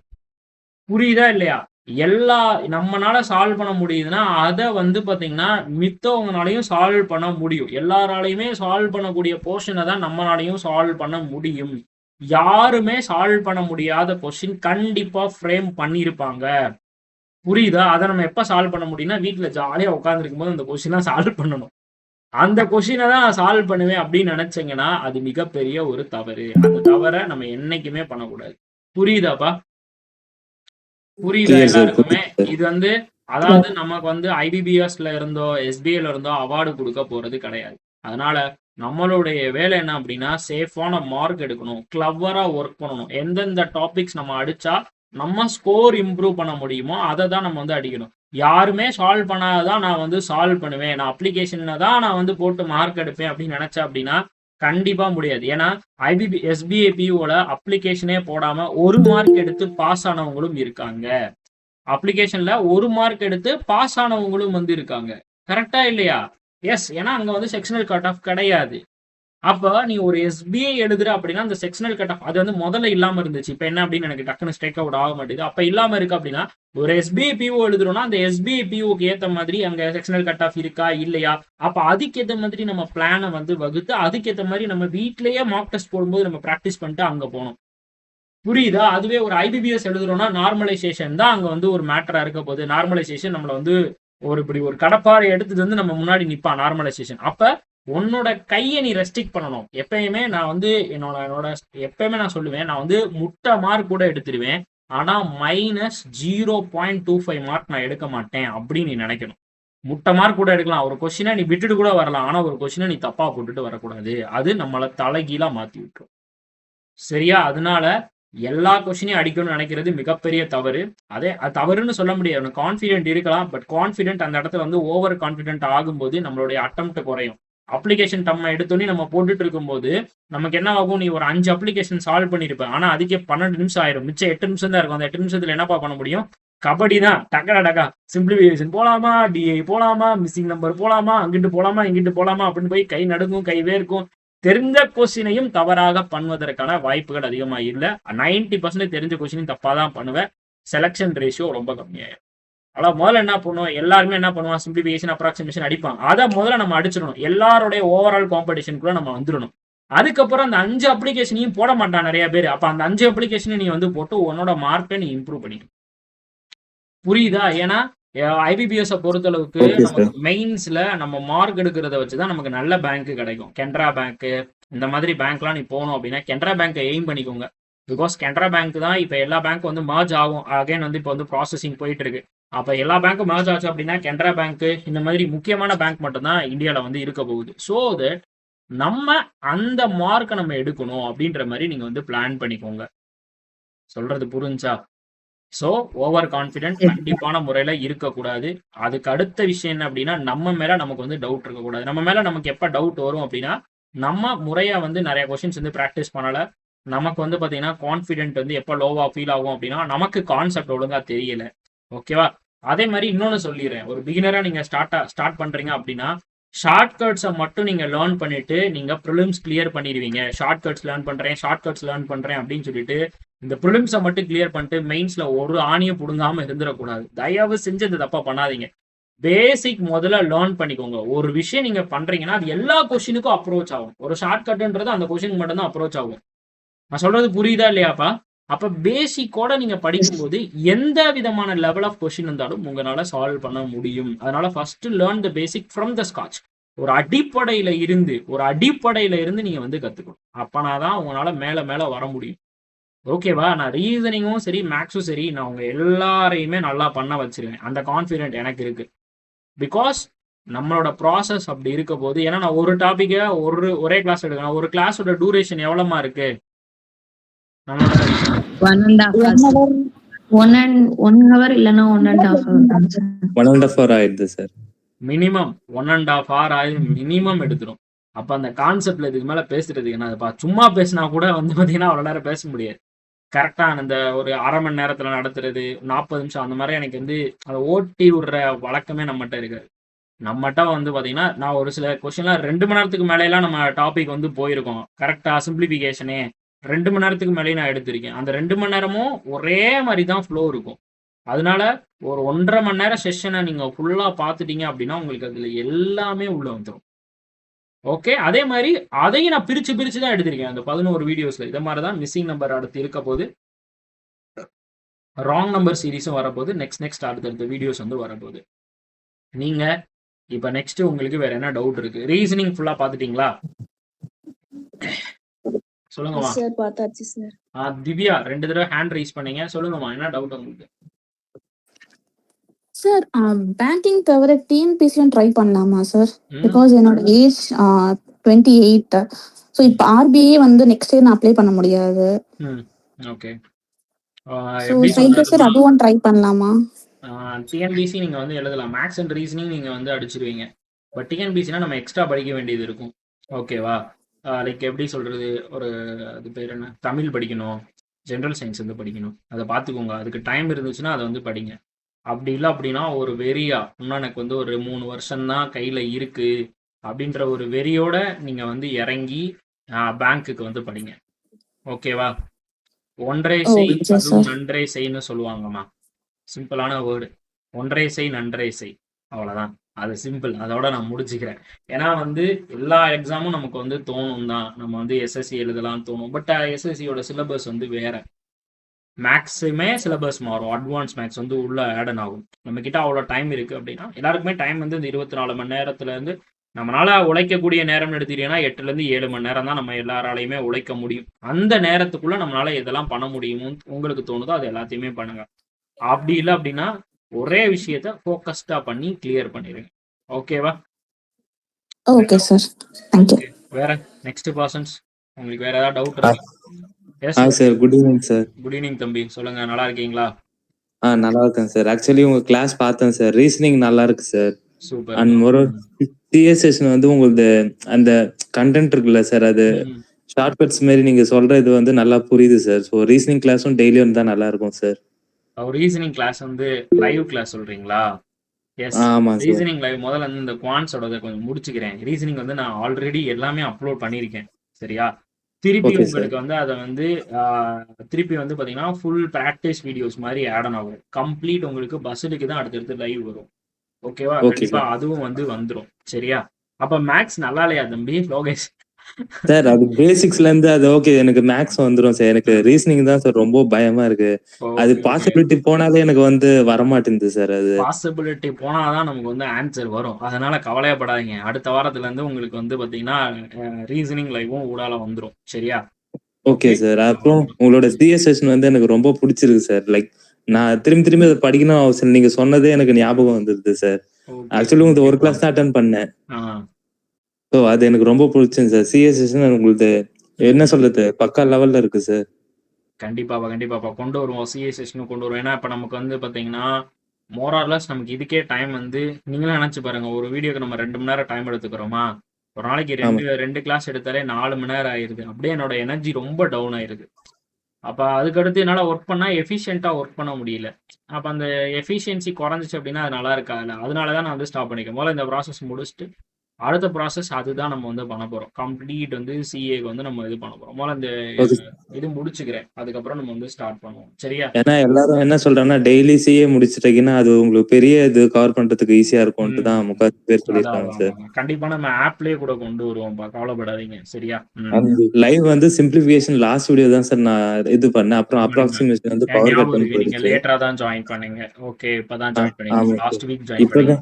புரியுதா இல்லையா? எல்லா நம்மனால சால்வ் பண்ண முடியுதுன்னா அதை வந்து பாத்தீங்கன்னா மித்தவங்கனாலையும் சால்வ் பண்ண முடியும். எல்லாராலையுமே சால்வ் பண்ணக்கூடிய போர்ஷனை தான் நம்மளாலையும் சால்வ் பண்ண முடியும். யாருமே சால்வ் பண்ண முடியாத கொஸ்டின் கண்டிப்பா ஃப்ரேம் பண்ணியிருப்பாங்க. புரியுதா? அதை நம்ம எப்ப சால்வ் பண்ண முடியும்னா வீட்டுல ஜாலியா உட்காந்துருக்கும் போது அந்த கொஸ்டினா சால்வ் பண்ணணும். அந்த கொஸ்டினை தான் நான் சால்வ் பண்ணுவேன் அப்படின்னு நினைச்சீங்கன்னா அது மிகப்பெரிய ஒரு தவறு. அந்த தவறை நம்ம என்னைக்குமே பண்ணக்கூடாது. புரியுதாப்பா? புரியுதா எல்லாருக்குமே? இது வந்து அதாவது நமக்கு வந்து IBBSல இருந்தோ SBAல இருந்தோ அவார்டு கொடுக்க போறது கிடையாது. அதனால நம்மளுடைய வேலை என்ன அப்படின்னா சேஃபான மார்க் எடுக்கணும், கிளவரா ஒர்க் பண்ணணும். எந்தெந்த டாபிக்ஸ் நம்ம அடிச்சா நம்ம ஸ்கோர் இம்ப்ரூவ் பண்ண முடியுமோ அதை தான் நம்ம வந்து அடிக்கணும். யாருமே சால்வ் பண்ணாதான் நான் வந்து சால்வ் பண்ணுவேன், நான் அப்ளிகேஷன்ல தான் நான் வந்து போட்டு மார்க் எடுப்பேன் அப்படின்னு நினைச்சேன் அப்படின்னா கண்டிப்பா முடியாது. ஏன்னா SBA POல அப்ளிகேஷனே போடாம 1 மார்க் எடுத்து பாஸ் ஆனவங்களும் இருக்காங்க. அப்ளிகேஷன்ல 1 மார்க் எடுத்து பாஸ் ஆனவங்களும் வந்து இருக்காங்க. கரெக்டா இல்லையா? எஸ். ஏன்னா அங்க வந்து செக்ஷனல் கட் ஆஃப் கிடையாது. அப்ப நீ ஒரு SBA எழுதுற அப்படின்னா அந்த செக்ஷனல் கட் ஆஃப் அது வந்து முதல்ல இல்லாம இருந்துச்சு. இப்ப என்ன அப்படின்னு எனக்கு டக்குன்னு ஸ்ட்ரைக் அவுட் ஆக மாட்டேங்குது. அப்ப இல்லாம இருக்கு அப்படின்னா ஒரு SBA PO எழுதுறோம்னா அந்த SBA POக்கு ஏத்த மாதிரி அங்க செக்ஷனல் கட் ஆஃப் இருக்கா இல்லையா? அப்ப அதுக்கேற்ற மாதிரி நம்ம பிளானை வந்து வகுத்து அதுக்கேற்ற மாதிரி நம்ம வீட்லயே மார்க் டெஸ்ட் போடும்போது நம்ம ப்ராக்டிஸ் பண்ணிட்டு அங்க போகணும். புரியுதா? அதுவே ஒரு IBBS எழுதுறோம்னா நார்மலைசேஷன் தான் அங்க வந்து ஒரு மேட்டரா இருக்க போகுது. நார்மலைசேஷன் நம்மள வந்து இப்படி ஒரு கடப்பாறை எடுத்துட்டு வந்து நம்ம முன்னாடி நிப்பா நார்மலைசேஷன். அப்ப உன்னோட கையை நீ ரெஸ்ட்ரிக்ட் பண்ணணும். எப்பயுமே நான் வந்து என்னோட எப்பயுமே நான் சொல்லுவேன், நான் வந்து முட்டை மார்க் கூட எடுத்துருவேன், ஆனா -0.25 மார்க் நான் எடுக்க மாட்டேன் அப்படின்னு நீ நினைக்கணும். முட்டை மார்க் கூட எடுக்கலாம், ஒரு கொஸ்டினை நீ விட்டுட்டு கூட வரலாம், ஆனா ஒரு கொஸ்டினை நீ தப்பா போட்டுட்டு வரக்கூடாது. அது நம்மளை தலைகீழா மாத்தி விட்டுரும். சரியா? அதனால எல்லா கொஸ்டினையும் அடிக்கணும்னு நினைக்கிறது மிகப்பெரிய தவறு. அது தவறுன்னு சொல்ல முடியாது. கான்ஃபிடென்ட் இருக்கலாம், பட் கான்ஃபிடென்ட் அந்த இடத்துல வந்து ஓவர் கான்ஃபிடென்ட் ஆகும்போது நம்மளுடைய அட்டெம்ப்ட் குறையும். அப்ளிகேஷன் நம்ம எடுத்தோன்னே நம்ம போட்டுட்டு இருக்கும்போது நமக்கு என்ன ஆகும், நீ ஒரு 5 அப்ளிகேஷன் சால்வ் பண்ணிருப்ப, ஆனா அதுக்கே 12 நிமிஷம் ஆயிரும். மிச்சம் 8 நிமிஷம் தான் இருக்கும். அந்த 8 நிமிஷத்துல என்னப்பா பண்ண முடியும்? கபடி தான். டக்கா சிம்பிளிஃபிகேஷன் போலாமா, DI போலாமா, மிஸ்ஸிங் நம்பர் போலாமா, அங்கிட்டு போலாமா இங்கிட்டு போலாமா அப்படின்னு போய் கை நடுங்கும், கை வேர்க்கும். தெரிஞ்ச கொஸ்டினையும் தவறாக பண்ணுவதற்கான வாய்ப்புகள் அதிகமா இல்லை. 90% தெரிஞ்ச கொஸ்டினையும் தப்பா தான் பண்ணுவேன். செலக்ஷன் ரேஷியோ ரொம்ப கம்மியாயிரும். அதான் முதல்ல என்ன பண்ணுவோம், எல்லாருமே என்ன பண்ணுவான், சிம்பிளிஃபிகேஷன் அப்ராக்சிமேஷன் அடிப்பாங்க. அதை முதல்ல நம்ம அடிச்சிடணும். எல்லாருடைய ஓவரால் காம்படிஷனுக்குள்ள நம்ம வந்துடணும். அதுக்கப்புறம் அந்த 5 அப்ளிகேஷனையும் போட மாட்டான் நிறைய பேர். அப்ப அந்த 5 அப்ளிகேஷனை நீ வந்து போட்டு உன்னோட மார்க்கை நீ இம்ப்ரூவ் பண்ணிக்கணும். புரியுதா? ஏன்னா IBBS பொறுத்தளவுக்கு மெயின்ஸ்ல நம்ம மார்க் எடுக்கிறத வச்சுதான் நமக்கு நல்ல பேங்க் கிடைக்கும். கெனரா பேங்க் இந்த மாதிரி பேங்க்லாம் நீ போகணும் அப்படின்னா கெனரா பேங்கை எய்ம் பண்ணிக்கோங்க. பிகாஸ் கெனரா பேங்க் தான் இப்போ எல்லா பேங்க்கும் வந்து மர்ஜ் ஆகும். அகைன் வந்து இப்போ வந்து ப்ராசஸிங் போயிட்டு இருக்கு. அப்போ எல்லா பேங்க்கும் மர்ஜ் ஆச்சு அப்படின்னா கெனரா பேங்க் இந்த மாதிரி முக்கியமான பேங்க் மட்டும்தான் இந்தியாவில் வந்து இருக்க போகுது. ஸோ தட் நம்ம அந்த மார்க்கை நம்ம எடுக்கணும் அப்படின்ற மாதிரி நீங்க வந்து பிளான் பண்ணிக்கோங்க. சொல்றது புரிஞ்சா? ஸோ ஓவர் கான்ஃபிடென்ட் கண்டிப்பான முறையில் இருக்கக்கூடாது. அதுக்கு அடுத்த விஷயம் என்ன அப்படின்னா நம்ம மேலே நமக்கு வந்து டவுட் இருக்கக்கூடாது. நம்ம மேலே நமக்கு எப்போ டவுட் வரும் அப்படின்னா நம்ம முறையாக வந்து நிறைய கொஸ்டின்ஸ் வந்து ப்ராக்டிஸ் பண்ணலை. நமக்கு வந்து பார்த்தீங்கன்னா கான்ஃபிடென்ட் வந்து எப்போ லோவாக ஃபீல் ஆகும் அப்படின்னா நமக்கு கான்செப்ட் ஒழுங்காக தெரியல. ஓகேவா? அதே மாதிரி இன்னொன்று சொல்லிடுறேன், ஒரு பிகினராக நீங்கள் ஸ்டார்ட் பண்ணுறீங்க அப்படின்னா ஷார்ட்கட்ஸை மட்டும் நீங்கள் லேர்ன் பண்ணிட்டு நீங்கள் ப்ரிலிம்ஸ் கிளியர் பண்ணிடுவீங்க. ஷார்ட்கட்ஸ் லேர்ன் பண்ணுறேன் அப்படின்னு சொல்லிட்டு இந்த ப்ரிலிம்ஸை மட்டும் கிளியர் பண்ணிட்டு மெயின்ஸ்ல ஒரு ஆணியை பிடுங்காம இருந்துடக்கூடாது. தயவு செஞ்சு இந்த தப்பா பண்ணாதீங்க. பேசிக் முதல்ல லேர்ன் பண்ணிக்கோங்க. ஒரு விஷயம் நீங்க பண்றீங்கன்னா அது எல்லா கொஸ்டினுக்கும் அப்ரோச் ஆகும். ஒரு ஷார்ட்கட்ன்றது அந்த கொஸ்டினுக்கு மட்டும்தான் அப்ரோச் ஆகும். நான் சொல்றது புரியுதா இல்லையாப்பா? அப்ப பேசிக்கோட நீங்க படிக்கும்போது எந்த விதமான லெவல் ஆஃப் கொஸ்டின் இருந்தாலும் உங்களால சால்வ் பண்ண முடியும். அதனால first learn the basic from the scratch. ஒரு அடிப்படையில இருந்து நீங்க வந்து கத்துக்கணும். அப்பனாதான் உங்களால மேல வர முடியும். ஓகேவா? நான் ரீசனிங்கும் சரி மேக்ஸும் சரி நான் உங்க எல்லாரையுமே நல்லா பண்ண வச்சிருவேன். அந்த கான்ஃபிடென்ட் எனக்கு இருக்கு. பிகாஸ் நம்மளோட ப்ராசஸ் அப்படி இருக்க போது. ஏன்னா நான் ஒரு டாபிக்கை ஒரே கிளாஸ் எடுக்கணும். ஒரு கிளாஸோட டூரேஷன் எவ்வளவுமா இருக்கு? 1 hour இல்லைன்னா 1.5 hour1.5 hour ஆயிடுது சார். மினிமம் 1.5 hour ஆயிரம் மினிமம் எடுத்துரும். அப்ப அந்த கான்செப்ட்ல இதுக்கு மேல பேசுறதுக்கு என்னதுப்பா? சும்மா பேசினா கூட வந்து பாத்தீங்கன்னா அவ்வளவு நேரம் பேச முடியாது. கரெக்டா அந்த ஒரு 1/2 மணி நேரத்துல நடத்துறது 40 நிமிஷம் அந்த மாதிரி எனக்கு வந்து அதை ஓட்டி விடுற வழக்கமே நம்மகிட்ட இருக்காது. நம்மகிட்ட வந்து பாத்தீங்கன்னா நான் ஒரு சில கொஸ்டின்லாம் 2 மணி நேரத்துக்கு மேலேலாம் நம்ம டாபிக் வந்து போயிருக்கோம். கரெக்டா சிம்பிளிஃபிகேஷனே 2 மணி நேரத்துக்கு மேலேயும் நான் எடுத்திருக்கேன். அந்த 2 மணி நேரமும் ஒரே மாதிரி தான் ஃப்ளோ இருக்கும். அதனால ஒரு 1.5 மணி நேரம் செஷனை நீங்க ஃபுல்லா பார்த்துட்டீங்க அப்படின்னா உங்களுக்கு அதுல எல்லாமே உள்ள வந்துடும். ஓகே, அதே மாதிரி அதையும் நான் பிரிச்சு பிரிச்சு தான் எடுத்திருக்கேன் அந்த 11 வீடியோஸ்ல. இதை மாதிரி தான் மிஸ்ஸிங் நம்பர் அடுத்து இருக்க போது, ராங் நம்பர் சீரீஸும் வரப்போகுது, நெக்ஸ்ட் அடுத்தடுத்த வீடியோஸ் வந்து வரப்போகுது. நீங்க இப்ப நெக்ஸ்ட் உங்களுக்கு வேற என்ன டவுட் இருக்கு? ரீசனிங் ஃபுல்லா பாத்துட்டீங்களா? சொல்லுங்கம்மா. சார் பார்த்தாச்சு சார். திவ்யா 2 தடவை ஹேண்ட் ரைஸ் பண்ணீங்க, சொல்லுங்கம்மா என்ன டவுட் உங்களுக்கு? சார் பேங்கிங் தவிர டிஎன்பிசியும் ட்ரை பண்ணலாமா சார்? பிகாஸ் என்னோட ஏஜ் 28. ஸோ இப்போ ஆர்பிஐ வந்து நெக்ஸ்ட் இயர் நான் அப்ளை பண்ண முடியாது. ஓகே, ஸோ சைட்ல சார் அதுவும் ட்ரை பண்ணலாமா? டிஎன்பிசி நீங்க வந்து எழுதலாம். மேக்ஸ் அண்ட் ரீசனிங் நீங்க வந்து அடிச்சிருவீங்க. பட் டிஎன்பிசினா நம்ம எக்ஸ்ட்ரா படிக்க வேண்டியது இருக்கும். ஓகேவா? லைக் எப்படி சொல்றது, ஒரு அது பேர் என்ன, தமிழ் படிக்கணும், ஜென்ரல் சயின்ஸ் வந்து படிக்கணும். அதை பார்த்துக்கோங்க. அதுக்கு டைம் இருந்துச்சுன்னா அதை வந்து படிங்க. அப்படி இல்லை அப்படின்னா ஒரு வெறியா, இன்னும் எனக்கு வந்து ஒரு 3 வருஷம்தான் கையில இருக்கு அப்படின்ற ஒரு வெறியோட நீங்க வந்து இறங்கி பேங்க்குக்கு வந்து படிங்க. ஓகேவா? ஒன்றரை செய் அதுவும் நன்றே செய்ன்னு சொல்லுவாங்கம்மா. சிம்பிளான வேர்டு. ஒன்றரை செய் நன்றே செய், அவ்வளவுதான். அது சிம்பிள். அதோட நான் முடிச்சுக்கிறேன். ஏன்னா வந்து எல்லா எக்ஸாமும் நமக்கு வந்து தோணும் தான், நம்ம வந்து எஸ்எஸ்சி எழுதலாம்னு தோணும். பட் எஸ்எஸ்சியோட சிலபஸ் வந்து வேற. மேக்ஸுமே சிலபஸ் மாறும். அட்வான்ஸ் மேக்ஸ் வந்து உள்ள ஆடன் ஆகும். நம்ம கிட்ட அவ்வளோ டைம் இருக்கு அப்படின்னா, எல்லாருக்குமே டைம் வந்து இந்த 24 மணி நேரத்துல இருந்து நம்மளால உழைக்கக்கூடிய நேரம்னு எடுத்துட்டீங்கன்னா 8லேருந்து 7 மணி நேரம் தான் நம்ம எல்லாராலையுமே உழைக்க முடியும். அந்த நேரத்துக்குள்ள நம்மளால எதெல்லாம் பண்ண முடியுமோ உங்களுக்கு தோணுதோ அது எல்லாத்தையுமே பண்ணுங்க. அப்படி இல்லை அப்படின்னா ஒரே விஷயத்த ஃபோக்கஸ்டா பண்ணி கிளியர் பண்ணிடுங்க. ஓகேவா? Okay sir, thank you. வேற நெக்ஸ்ட் பர்சன்ஸ் உங்களுக்கு வேற ஏதாவது டவுட் இருக்கா? Sir good evening sir. Good evening தம்பி, சொல்லுங்க. நல்லா இருக்கீங்களா? நல்லா இருக்கேன் சார். ஆக்சுவலி உங்க கிளாஸ் பார்த்தேன் சார். ரீசனிங் நல்லா இருக்கு sir. Super. And more CSS வந்து உங்களுக்கு அந்த கண்டென்ட் இருக்குல்ல சார், அது ஷார்ட்கட்ஸ் மாதிரி நீங்க சொல்ற இது வந்து நல்லா புரியுது சார். ஸோ ரீசனிங் கிளாஸும் டெய்லியும் இருந்தா நல்லா இருக்கும் சார். ரீசனிங் கிளாஸ் வந்து லைவ் கிளாஸ் சொல்றீங்களா? Yes, reasoning live. முதல்ல வந்து இந்த குவான்ஸோட கொஞ்சம் முடிச்சுக்கிறேன். ரீசனிங் வந்து நான் ஆல்ரெடி எல்லாமே அப்லோட் பண்ணியிருக்கேன். சரியா? திருப்பி உங்களுக்கு வந்து அதை வந்து திருப்பி வந்து பாத்தீங்கன்னா ஃபுல் ப்ராக்டிஸ் வீடியோஸ் மாதிரி ஆட் ஆகும். கம்ப்ளீட் உங்களுக்கு பஸ்ஸுக்கு தான் அடுத்தடுத்து லைவ் வரும். ஓகேவா? கண்டிப்பா அதுவும் வந்து வந்துடும். சரியா? அப்ப மேக்ஸ் நல்லா இல்லையா தம்பி லோகேஷ்? சார் அது பேசிக்ஸ்ல இருந்து அது ஓகே, எனக்கு மேக்ஸ் வந்துரும் சார். எனக்கு ரீசனிங் தான் சார் ரொம்ப பயமா இருக்கு. அது பாசிபிலிட்டி போனாலே எனக்கு வந்து வரமாட்டேங்குது சார். அது பாசிபிலிட்டி போனாதான் நமக்கு வந்து ஆன்சர் வரும். அதனால கவலையப்படாதீங்க. அடுத்த வாரத்துல இருந்து உங்களுக்கு வந்து பாத்தீங்கன்னா ரீசனிங் லைவும் ஊடால வந்துரும். சரியா? Okay sir. அப்புறம் உங்களோட சிஎஸ்எஸ் வந்து எனக்கு ரொம்ப பிடிச்சிருக்கு சார். லைக் நான் திரும்பி அதை படிக்கணும் அவசியம். நீங்க சொன்னதே எனக்கு ஞாபகம் வந்துருது சார். ஆக்சுவலி உங்களுக்கு ஒரு கிளாஸ் தான் அட்டென்ட் பண்ணேன். ஸோ அது எனக்கு ரொம்ப பிடிச்சிருங்க சார். சிஎஸ்எஸ் உங்களுக்கு என்ன சொல்றது, பக்கா லெவல்ல இருக்கு சார். கண்டிப்பாப்பா கொண்டு வருவோம். சிஎஸ்எஸ்னு கொண்டு வருவோம். ஏன்னா இப்ப நமக்கு வந்து பாத்தீங்கன்னா மோரார்லஸ் நமக்கு இதுக்கே டைம் வந்து நீங்களும் நினைச்சு பாருங்க. ஒரு வீடியோக்கு நம்ம 2 மணி நேரம் டைம் எடுத்துக்கிறோமா? ஒரு நாளைக்கு 2 கிளாஸ் எடுத்தாலே 4 மணி நேரம் ஆயிருது. அப்படியே என்னோட எனர்ஜி ரொம்ப டவுன் ஆயிருது. அப்ப அதுக்கடுத்து என்னால ஒர்க் பண்ணா எஃபிஷியன்ட்டா ஒர்க் பண்ண முடியல. அப்ப அந்த எஃபிஷியன்சி குறைஞ்சிச்சு அப்படின்னா அது நல்லா இருக்காதுல்ல. அதனாலதான் நான் வந்து ஸ்டாப் பண்ணிக்கிறேன். முதல்ல இந்த ப்ராசஸ் முடிச்சுட்டு அடுத்த ப்ராசஸ் அதுதான் நம்ம வந்து பண்ண போறோம். கம்ப்ளீட் வந்து சிஏக்கு வந்து நம்ம இது பண்ண போறோம். முதல்ல இந்த இது முடிச்சுக்கிறேன், அதுக்கப்புறம் நம்ம வந்து ஸ்டார்ட் பண்ணுவோம். சரியா? ஏன்னா எல்லாரும் என்ன சொல்றாங்கன்னா டெய்லி சிஏ முடிச்சிட்டீங்கன்னா அது உங்களுக்கு பெரிய இது கவர் பண்றதுக்கு ஈஸியா இருக்கும்ட்டு தான் முக்கால் பேர் சொல்லியிருக்காங்க சார். கண்டிப்பா நம்ம ஆப்லயே கூட கொண்டு வருவோம், கவலைப்படாதீங்க. சரியா? லைவ் வந்து சிம்பிளிஃபிகேஷன் லாஸ்ட் வீடியோ தான் சார் நான் இது பண்ணேன். அப்புறம் அப்ராக்சிமேஷன் வந்து பவர் கட் பண்ணி நீங்க லேட்டரா தான் ஜாயின் பண்ணீங்க. ஓகே, இப்பதான் ஜாயின் பண்ணீங்க. லாஸ்ட் வீக் ஜாயின் பண்ணீங்க.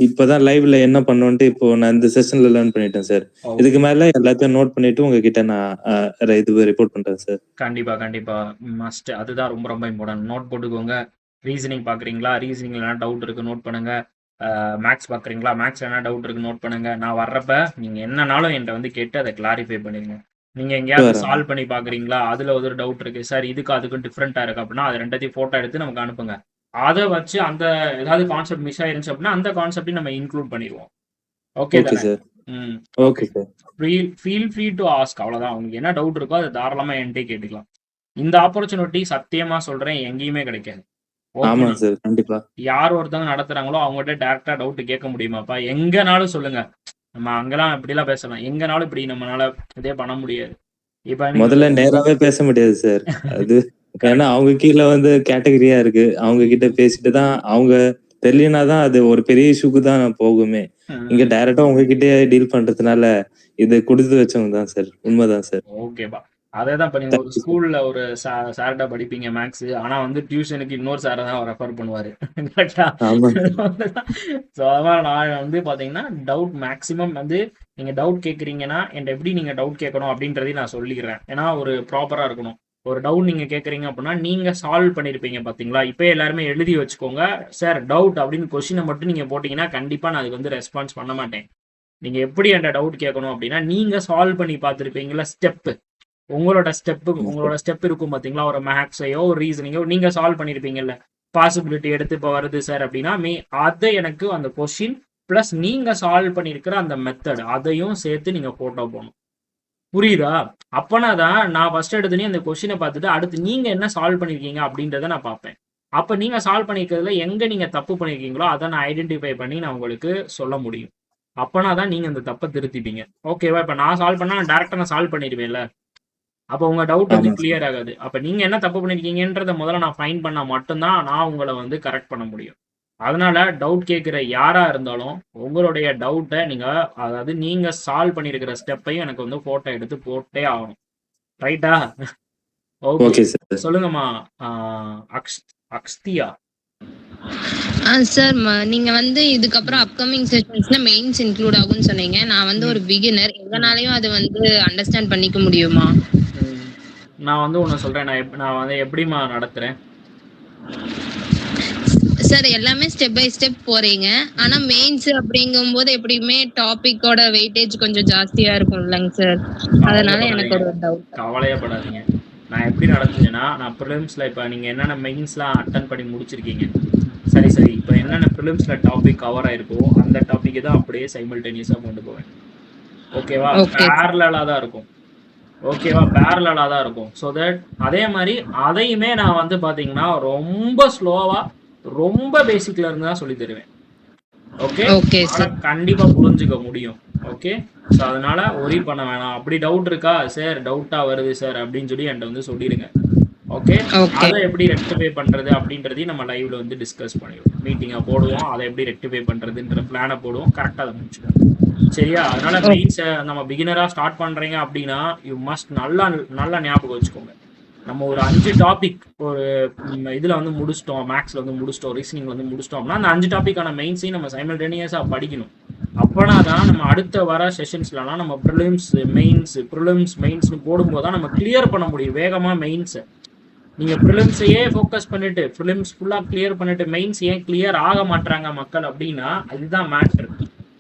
இப்பதான் லைவ்ல என்ன பண்ணுவோம்ட்டு இப்போ நான் இந்த செஷன்ல லேர்ன் பண்ணிட்டேன் சார். இதுக்கு மேல எல்லாத்தையும் நோட் பண்ணிட்டு உங்ககிட்ட நான் இது ரிப்போர்ட் பண்றேன் சார். கண்டிப்பா மஸ்ட். அதுதான் ரொம்ப ரொம்ப இம்பார்ட்டன்ட். நோட் போட்டுக்கோங்க. ரீசனிங் பாக்குறீங்களா? ரீசனிங்ல என்ன டவுட் இருக்கு நோட் பண்ணுங்க. மேக்ஸ் பாக்குறீங்களா? மேக்ஸ்ல என்ன டவுட் இருக்கு நோட் பண்ணுங்க. நான் வர்றப்ப நீங்க என்னன்னாலும் என்கிட்ட வந்து கேட்டு அதை கிளாரிஃபை பண்ணிருங்க. நீங்க எங்கேயாவது சால்வ் பண்ணி பாக்குறீங்களா? அதுல ஒரு டவுட் இருக்கு சார், இதுக்கு அதுக்கும் டிஃப்ரெண்டா இருக்கு அப்படின்னா அது ரெண்டத்தையும் போட்டோ எடுத்து நமக்கு அனுப்புங்க. அதை வச்சு அந்த ஏதாவது கான்செப்ட் மிஸ் ஆயிருந்துச்சு அப்படின்னா அந்த கான்செப்டையும் நம்ம இன்க்ளூட் பண்ணிடுவோம். ஓகே ஓகே தானே? சார். ம் okay sir. Feel free to ask. அவ்வளோதான். உங்களுக்கு என்ன டவுட் இருக்கோ அதை தாராளமாக என்கிட்ட கேட்டுக்கலாம். இந்த ஆப்பர்ச்சுனிட்டி சத்தியமா சொல்றேன் எங்கேயுமே கிடைக்காது. ஓகே, ஆமாங்க சார். கண்டிப்பா. யார் ஒருத்தவங்க நடத்துறாங்களோ அவங்ககிட்ட டேரக்டா டவுட் கேட்க முடியுமாப்பா? எங்கனாலும் சொல்லுங்க. நம்ம அங்கெல்லாம் இப்படிலாம் பேசலாம். எங்கனாலும் இப்படி நம்மளால இதே பண்ண முடியாது. இப்ப நீங்க முதல்ல நேராவே பேச முடியாது சார். அது ஏன்னா அவங்க கீழ வந்து கேட்டகரியா இருக்கு. அவங்க கிட்ட பேசிட்டு தான் அவங்க தெரியலனா தான் அது ஒரு பெரிய இஷ்யூக்கு தான் போகுமே. இங்க டைரக்டா உங்ககிட்டயே டீல் பண்றதுனால இது குடுத்து வச்சவங்க தான் சார். உண்மைதான் சார். ஓகேப்பா. அதேதான். இப்ப நீங்க ஒரு ஸ்கூல்ல ஒரு சார்கிட்ட படிப்பீங்க மேக்ஸ். ஆனா வந்து டியூஷனுக்கு இன்னொரு சாரை தான் ரெஃபர் பண்ணுவாரு. கரெக்டா? ஆமா. ஸோ அதனால நான் வந்து பாத்தீங்கன்னா டவுட் மேக்ஸிமம் வந்து நீங்க டவுட் கேட்குறீங்கன்னா என்கிட்ட எப்படி நீங்க டவுட் கேட்கணும் அப்படின்றதையும் நான் சொல்லிக்கிறேன். ஏன்னா ஒரு ப்ராப்பரா இருக்கணும். ஒரு டவுட் நீங்க கேட்குறீங்க அப்படின்னா நீங்க சால்வ் பண்ணிருப்பீங்க பாத்தீங்களா? இப்போ எல்லாருமே எழுதி வச்சுக்கோங்க. சார் டவுட் அப்படின்னு கொஸ்டினை மட்டும் நீங்க போட்டீங்கன்னா கண்டிப்பா நான் அதுக்கு வந்து ரெஸ்பான்ஸ் பண்ண மாட்டேன். நீங்க எப்படி என்கிட்ட டவுட் கேட்கணும் அப்படின்னா நீங்க சால்வ் பண்ணி பார்த்துருப்பீங்களா ஸ்டெப்பு. உங்களோட ஸ்டெப் இருக்கும் பாத்தீங்களா? ஒரு மேக்ஸையோ ஒரு ரீசனிங்கோ நீங்க சால்வ் பண்ணிருப்பீங்கல்ல. பாசிபிலிட்டி எடுத்து இப்போ வருது சார் அப்படின்னா அதை எனக்கு அந்த கொஸ்டின் பிளஸ் நீங்க சால்வ் பண்ணிருக்கிற அந்த மெத்தட் அதையும் சேர்த்து நீங்க போட்டோ போகணும். புரியுதா? அப்பனா தான் நான் ஃபர்ஸ்ட் எடுத்துனே அந்த கொஸ்டினை பார்த்துட்டு அடுத்து நீங்க என்ன சால்வ் பண்ணிருக்கீங்க அப்படின்றத நான் பார்ப்பேன். அப்ப நீங்க சால்வ் பண்ணிருக்கிறதுல எங்க நீங்க தப்பு பண்ணிருக்கீங்களோ அதை நான் ஐடென்டிஃபை பண்ணி நான் உங்களுக்கு சொல்ல முடியும். அப்பனா தான் நீங்க அந்த தப்பை திருத்திப்பீங்க. ஓகேவா? இப்ப நான் சால்வ் பண்ணா டேரக்டா நான் சால்வ் பண்ணிடுவேன்ல. அப்போ உங்க டவுட் வந்து கிளியர் ஆகாது. அப்ப நீங்க என்ன தப்பு பண்ணிருக்கீங்கன்றத முதல்ல நான் ஃபைண்ட் பண்ணா மட்டும்தான் நான் உங்களை வந்து கரெக்ட் பண்ண முடியும். அதனால டவுட் கேட்குற யாரா இருந்தாலும் உங்களுடைய டவுட்டை நீங்க அதாவது நீங்க சால்வ் பண்ணிருக்கிற ஸ்டெப்பையும் எனக்கு வந்து போட்டோ எடுத்து போட்டே ஆகணும். ரைட்டா? ஓகே சொல்லுங்கம்மா. அக்ஸ்தியா. சார் நீங்க வந்து இதுக்கப்புறம் அப்கமிங் செஷன்ஸ்ல மெயின்ஸ் இன்க்ளூட் ஆகும்னு சொன்னீங்க. நான் வந்து ஒரு பிகினர், எங்கனாலையும் அது வந்து அண்டர்ஸ்டாண்ட் பண்ணிக்க முடியுமா? நான் வந்து ஒன்று சொல்றேன். நான் வந்து எப்படிமா நடத்துறேன் சார்? எல்லாமே ஸ்டெப் பை ஸ்டெப் போறீங்க. ஆனா மெயின்ஸ் அப்படிங்கும்போது எப்படியுமே டாபிக்கோட வெயிட்டேஜ் கொஞ்சம் ஜாஸ்தியா இருக்கும் இல்லைங்க சார்? அதனால எனக்கு ஒரு டவுட். கவலையப்படாதீங்க. நான் எப்படி நடத்துவேன்னா நான் ப்ரிலிம்ஸ்ல இப்போ நீங்க என்னென்ன மெயின்ஸ்லாம் அட்டன் பண்ணி முடிச்சிருக்கீங்க சரி இப்போ என்னென்ன ப்ரிலிம்ஸ்ல டாபிக் கவர் ஆயிருக்கோ அந்த டாபிக் தான் அப்படியே சைமல்டேனியஸா கொண்டு போவேன். ஓகேவா? பேரலலா தான் இருக்கும். ஓகேவா? பேரலலா தான் இருக்கும். ஸோ தட் அதே மாதிரி அதையுமே நான் வந்து பாத்தீங்கன்னா ரொம்ப ஸ்லோவா ரொம்ப பேசிக்ல இருந்து தான் சொல்லி தருவேன். ஓகே, கண்டிப்பா புரிஞ்சுக்க முடியும். ஓகே, ஸோ அதனால ஒரி பண்ண வேணாம். அப்படி டவுட் இருக்கா சார், டவுட்டா வருது சார் அப்படின்னு சொல்லி என்கிட்ட வந்து சொல்லிடுங்க. ஓகே, அதை எப்படி ரெக்டிஃபை பண்றது அப்படின்றதையும் நம்ம லைவ்ல வந்து டிஸ்கஸ் பண்ணிடுவோம். மீட்டிங்கா போடுவோம், அதை எப்படி ரெக்டிஃபை பண்றதுன்ற பிளானை போடுவோம். கரெக்டா அதை முடிச்சுக்கோம். சரியா? அதனால மெயின்ஸ் நம்ம பிகினரா ஸ்டார்ட் பண்றீங்க அப்படின்னா யூ மஸ்ட் நல்லா ஞாபகம் வச்சுக்கோங்க. நம்ம ஒரு 5 டாபிக் ஒரு இதுல வந்து முடிச்சிட்டோம், மேக்ஸ்ல வந்து முடிச்சிட்டோம், ரீசனிங்ல வந்து முடிச்சிட்டோம்னா அந்த 5 டாபிக்கான மெயின்ஸையும் நம்ம சைமல்டேனியஸா படிக்கணும். அப்பனா தான் நம்ம அடுத்த வர செஷன்ஸ்லாம் நம்ம ப்ரிலிம்ஸ் மெயின்ஸ்னு போடும்போது தான் நம்ம கிளியர் பண்ண முடியும் வேகமா மெயின்ஸை. நீங்க ப்ரிலிம்ஸையே ஃபோக்கஸ் பண்ணிட்டு ப்ரிலிம்ஸ் ஃபுல்லா கிளியர் பண்ணிட்டு மெயின்ஸ் ஏன் கிளியர் ஆக மாட்டாங்க மக்கள் அப்படின்னா அதுதான் மேட்ரு.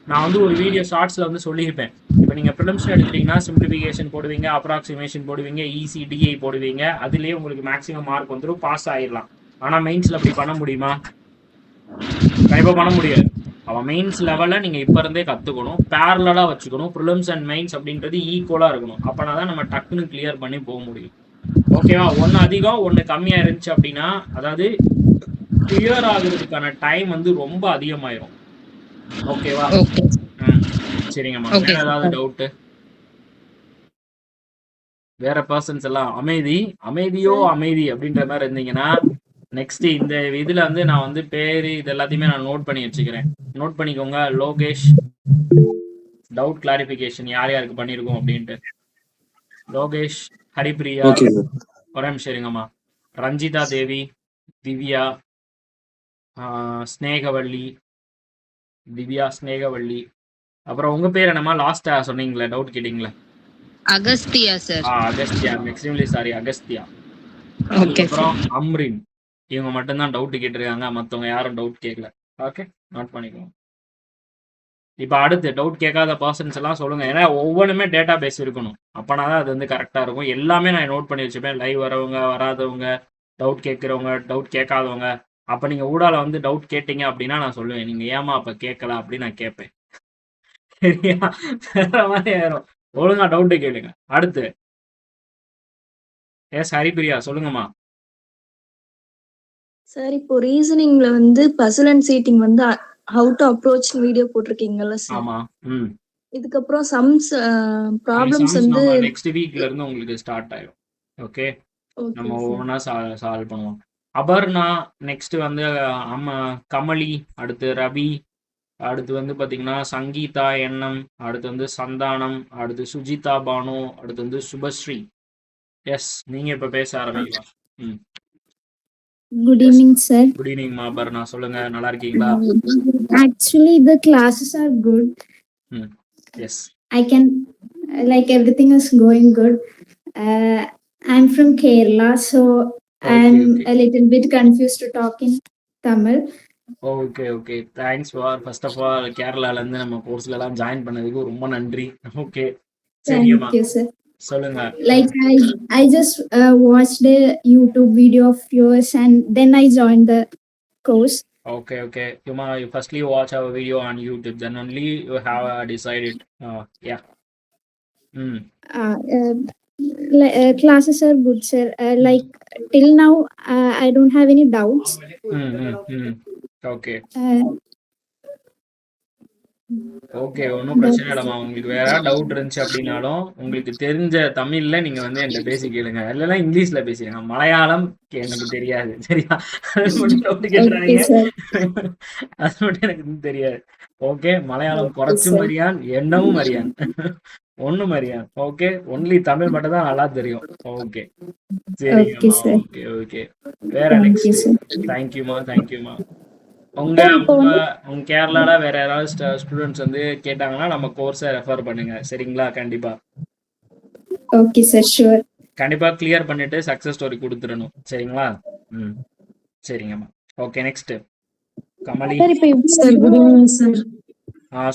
நான் வந்து ஒரு வீடியோ ஷார்ட்ஸ்ல வந்து சொல்லியிருப்பேன். இப்போ நீங்க ப்ரிலிம்ஸ் எடுத்துட்டீங்கன்னா சிம்பிளிஃபிகேஷன் போடுவீங்க, அப்ராக்சிமேஷன் போடுவீங்க, ஈஸி டிஐ போடுவீங்க, அதுலயே உங்களுக்கு மேக்ஸிமம் மார்க் வந்துடும், பாஸ் ஆயிடலாம். ஆனா மெயின்ஸ்ல அப்படி பண்ண முடியுமா? கண்டிப்பா பண்ண முடியாது. அவன் மெயின்ஸ் லெவல்ல நீங்க இப்ப இருந்தே கத்துக்கணும், பேரலா வச்சுக்கணும். ப்ரிலிம்ஸ் அண்ட் மெயின்ஸ் அப்படின்றது ஈக்குவலா இருக்கணும். அப்பனா தான் நம்ம டக்குன்னு கிளியர் பண்ணி போக முடியும். ஓகேவா? ஒன்னு அதிகம் ஒன்னு கம்மியா இருந்துச்சு அப்படின்னா அதாவது கிளியர் ஆகுறதுக்கான டைம் வந்து ரொம்ப அதிகமாயிரும். ஓகேவா? சரிங்கம்மா. வேற ஏதாவது டவுட்? வேற பர்சன்ஸ் எல்லாம் அமைதி அப்படின்ற மாதிரி இருந்தீங்கன்னா நெக்ஸ்ட் இந்த இதுல வந்து நான் வந்து பேரு இது எல்லாத்தையுமே நான் நோட் பண்ணி வச்சுக்கிறேன். நோட் பண்ணிக்கோங்க. லோகேஷ் டவுட் கிளாரிபிகேஷன் யார் யாருக்கு பண்ணிருக்கோம் அப்படின்ட்டு. லோகேஷ், ஹரிப்ரியா, ஒரு நிமிஷம் இருங்கம்மா, ரஞ்சிதா தேவி, திவ்யா, ஸ்னேகவள்ளி, அப்புறம் உங்க பேர் என்னமா லாஸ்டா சொன்னீங்களே டவுட் கேட்டீங்களே? Agastya sir. Agastya, extremely sorry Agastya. அப்புறம் அம்ரின், இவங்க மட்டும்தான் டவுட் கேட்டிருக்காங்க, மற்றவங்க யாரும் டவுட் கேட்கல. ஓகே, நோட் பண்ணிக்கோங்க. இப்போ அடுத்து டவுட் கேட்காத பர்சன்ஸ் எல்லாம் சொல்லுங்க. ஏன்னா ஒவ்வொன்றுமே டேட்டா பேஸ் இருக்கணும், அப்பனா தான் அது வந்து கரெக்டாக இருக்கும். எல்லாமே நான் நோட் பண்ணி வச்சுப்பேன். லைவ் வரவங்க, வராதவங்க, டவுட் கேட்குறவங்க, டவுட் கேட்காதவங்க, அப்ப நீங்க ஊடால வந்து டவுட் கேட்டீங்க அப்படின்னா நான் சொல்லுவேன், நீங்க ஏமா அப்ப கேட்கல அப்படின்னு நான் கேட்பேன். சரியா? வேற மாதிரி ஆயிரும். ஒழுங்கா டவுட் கேளுங்க. அடுத்து எஸ் ஹரிப்பிரியா சொல்லுங்கம்மா. சார் இப்போ ரீசனிங்ல வந்து பசில் அண்ட் சீட்டிங் வந்து ஹவு டு அப்ரோச் வீடியோ போட்டிருக்கீங்கல்ல சார். ஆமா. இதுக்கப்புறம் சம்ஸ் ப்ராப்ளம்ஸ் வந்து நம்ம நெக்ஸ்ட் வீக்ல இருந்து உங்களுக்கு ஸ்டார்ட் ஆயிடும். ஓகே, நம்ம ஓகே சார். ஒவ்வொன்றா சால்வ் பண்ணுவோம். அபர்ணா நெக்ஸ்ட் வந்து கமலி, அடுத்து ரவி, அடுத்து வந்து பார்த்தீங்கன்னா சங்கீதா எண்ணம், அடுத்து வந்து சந்தானம், அடுத்து சுஜிதா பானு, அடுத்து வந்து சுபஸ்ரீ. எஸ், நீங்க இப்ப பேச ஆரம்பிக்கலாம். Good evening, sir. குட் ஈவினிங்மா அபர்ணா, சொல்லுங்க, நல்லா இருக்கீங்களா? Actually, the classes are good. Yes. I can, like, everything is going good. I'm from Kerala, so I'm a little bit confused to talk in Tamil. Okay thanks for first of all கேரளால இருந்து நம்ம கோர்ஸ்ல எல்லாம் join பண்ணதுக்கு ரொம்ப நன்றி. Okay, சரிம்மா Thank you, sir. சொல்லுங்க. Like, I just watched a YouTube video of yours and then I joined the course. Okay. You firstly watch our video on YouTube, then only you have decided. Yeah. Classes are good, sir. Like, till now, I don't have any doubts. Okay, ஒன்றும் பிரச்சனை இல்லைம்மா. உங்களுக்கு வேற doubt இருந்துச்சு அப்படின்னாலும் உங்களுக்கு தெரிஞ்ச தமிழ்ல நீங்க வந்து என்கிட்ட பேசி கேளுங்க, இல்லைன்னா இங்கிலீஷ்ல பேசுறீங்க. மலையாளம் எனக்கு தெரியாது, சரியா? அது மட்டும் டவுட் கேட்டுறாங்க, அது மட்டும் எனக்கு தெரியாது. ஓகே, மலையாளம் குறைச்சும் மரியான், என்னவும் மரியான், ஒன்னும் மரியான். ஓகே, ஒன்லி தமிழ் மட்டும் தான் நல்லா தெரியும். ஓகே, சரிங்கம்மா. ஓகே, வேற நெக்ஸ்ட். தேங்க்யூமா. உங்க கேரளால வேற யாராவது ஸ்டூடெண்ட்ஸ் வந்து கேட்டாங்கன்னா நம்ம கோர்ஸை ரெஃபர் பண்ணுங்க, சரிங்களா? கண்டிப்பா. Okay sir, sure. கண்டிப்பா கிளியர் பண்ணிட்டு சக்சஸ் ஸ்டோரி கொடுத்துடணும், சரிங்களா? சரிங்கம்மா. Okay, next Kamali. Sir good evening sir.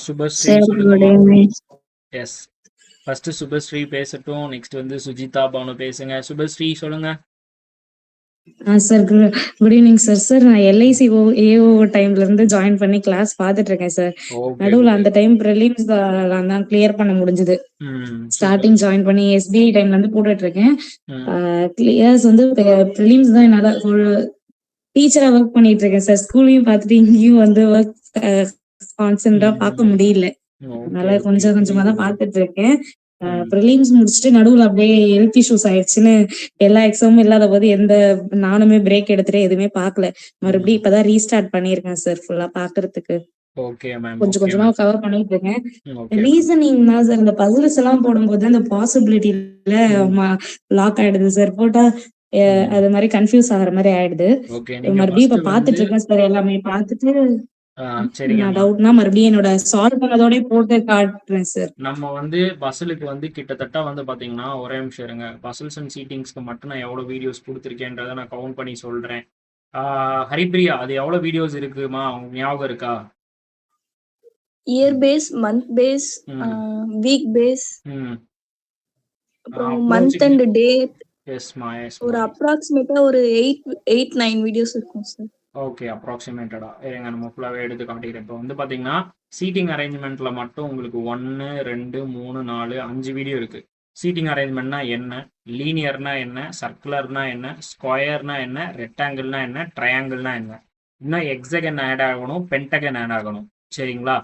Subhashree சொல்லுங்க. எஸ், ஃபர்ஸ்ட் சுபஸ்ரீ பேசட்டும், நெக்ஸ்ட் வந்து சுஜிதா பானு பேசுங்க. சுபஸ்ரீ சொல்லுங்க. Sir good evening sir. Sir நான் எல்ஐசி ஏஓ டைம்ல இருந்து ஜாயின் பண்ணி கிளாஸ் பார்த்துட்டு இருக்கேன் சார். நடுவுல அந்த டைம் ப்ரிலிம்ஸ் தான் கிளியர் பண்ண முடிஞ்சது. ஸ்டார்டிங் ஜாயின் பண்ணி எஸ்பிஐ டைம்ல இருந்து போட்டுட்டு இருக்கேன். கிளியர்ஸ் வந்து ப்ரிலிம்ஸ் தான் என்னால ஒரு டீச்சரா ஒர்க் பண்ணிட்டு இருக்கேன் சார். ஸ்கூலையும் பார்த்துட்டு இங்கேயும் வந்து ஒர்க் கான்சென்ட்ரா பார்க்க முடியல, அதனால கொஞ்சமா தான் பார்த்துட்டு இருக்கேன். ப்ரிலிம்ஸ் முடிச்சுட்டு நடுவுல அப்படியே ஹெல்த் இஷ்யூஸ் ஆயிடுச்சுன்னு எல்லா எக்ஸாமும் இல்லாத போது நானுமே பிரேக் எடுத்துட்டு எதுவுமே பாக்கல. மறுபடியும் இப்பதான் ரீஸ்டார்ட் பண்ணிருக்கேன் சார், ஃபுல்லா பாக்குறதுக்கு. கொஞ்சமா கவர் பண்ணிட்டு இருக்கேன். ரீசனிங் தான் சார், இந்த பசில்ஸ் எல்லாம் போடும்போது அந்த பாசிபிலிட்டில லாக் ஆயிடுது சார். போட்டா அது மாதிரி கன்ஃபியூஸ் ஆகுற மாதிரி ஆயிடுது. மறுபடியும் இப்ப பாத்துட்டு இருக்கேன் சார், எல்லாமே பாத்துட்டு டவுட்னா மறுபடியும் என்னோட சால்வ் பண்ணதோட போட்டு காட்டுறேன் சார். நம்ம வந்து பசிலுக்கு வந்து கிட்டத்தட்ட வந்து பாத்தீங்கன்னா, ஒரே நிமிஷம் இருங்க, பசில்ஸ் அண்ட் சீட்டிங்ஸ்க்கு மட்டும் நான் எவ்வளவு வீடியோஸ் கொடுத்துருக்கேன்றதை நான் கவுண்ட் பண்ணி சொல்றேன். ஹரிப்பிரியா, அது எவ்வளவு வீடியோஸ் இருக்குமா, உங்களுக்கு ஞாபகம் இருக்கா? Year base, month base, week base, அப்புறம் மந்த் அண்ட் டேட். ஒரு அப்ராக்சிமேட்டா ஒரு 8-9 வீடியோஸ் இருக்கும் சார். ஓகே, அப்ராக்சிமேட்டடா இருங்க, நம்ம ஃபுல்லாவே எடுத்து காட்டிக்கிறேன். இப்போ வந்து பாத்தீங்கன்னா சீட்டிங் அரேஞ்ச்மெண்ட்ல மட்டும் உங்களுக்கு 1, 2, 3, 4, 5 வீடியோ இருக்கு. சீட்டிங் அரேஞ்ச்மெண்ட்னா என்ன, லீனியர்னா என்ன, சர்க்குலர்னா என்ன, ஸ்கொயர்னா என்ன, ரெக்டாங்கிள்னா என்ன, ட்ரையாங்கிள்னா என்ன, இன்னும் எக்ஸகன் ஆட் ஆகணும், பென்டகன் ஆட் ஆகணும், சரிங்களா?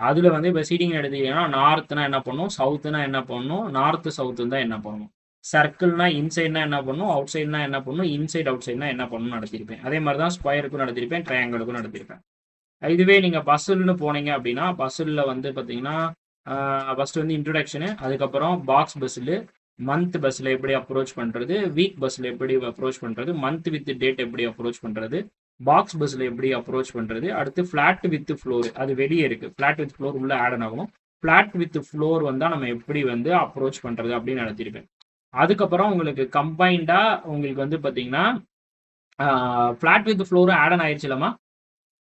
அதுல வந்து இப்போ சீட்டிங் எடுத்தீங்கன்னா நார்த்னா என்ன பண்ணும், சவுத்துனா என்ன பண்ணும், நார்த்து சவுத்து தான் என்ன பண்ணணும். சர்க்கிள்னா இன்சைட்னா என்ன பண்ணும், அவுட் சைட்னா என்ன பண்ணும், இன்சைட் அவுட் சைட்னா என்ன பண்ணணும் நடத்திருப்பேன். அதே மாதிரி தான் ஸ்கொயருக்கும் நடத்திருப்பேன், ட்ரையாங்கிளுக்கும் நடத்திருப்பேன். இதுவே நீங்க பசில்னு போனீங்க அப்படின்னா, பசில்ல வந்து பாத்தீங்கன்னா ஃபர்ஸ்ட் வந்து இன்ட்ரோடக்ஷனு, அதுக்கப்புறம் பாக்ஸ் பஸ்ஸில், மந்த் பஸ்ஸில் எப்படி அப்ரோச் பண்ணுறது, வீக் பஸ்ஸில் எப்படி அப்ரோச் பண்ணுறது, மந்த் வித் டேட் எப்படி அப்ரோச் பண்ணுறது, பாக்ஸ் பஸ்ஸில் எப்படி அப்ரோச் பண்ணுறது, அடுத்து ஃப்ளாட் வித் ஃப்ளோர், அது வெளியே இருக்குது, ஃப்ளாட் வித் ஃப்ளோர் உள்ளே ஆட் ஆகணும். ஃப்ளாட் வித் ஃப்ளோர் வந்தால் நம்ம எப்படி வந்து அப்ரோச் பண்ணுறது அப்படின்னு நடத்திருப்பேன். அதுக்கப்புறம் உங்களுக்கு கம்பைண்டா உங்களுக்கு வந்து பாத்தீங்கன்னா flat with floor add on ஆயிடுச்சுலமா?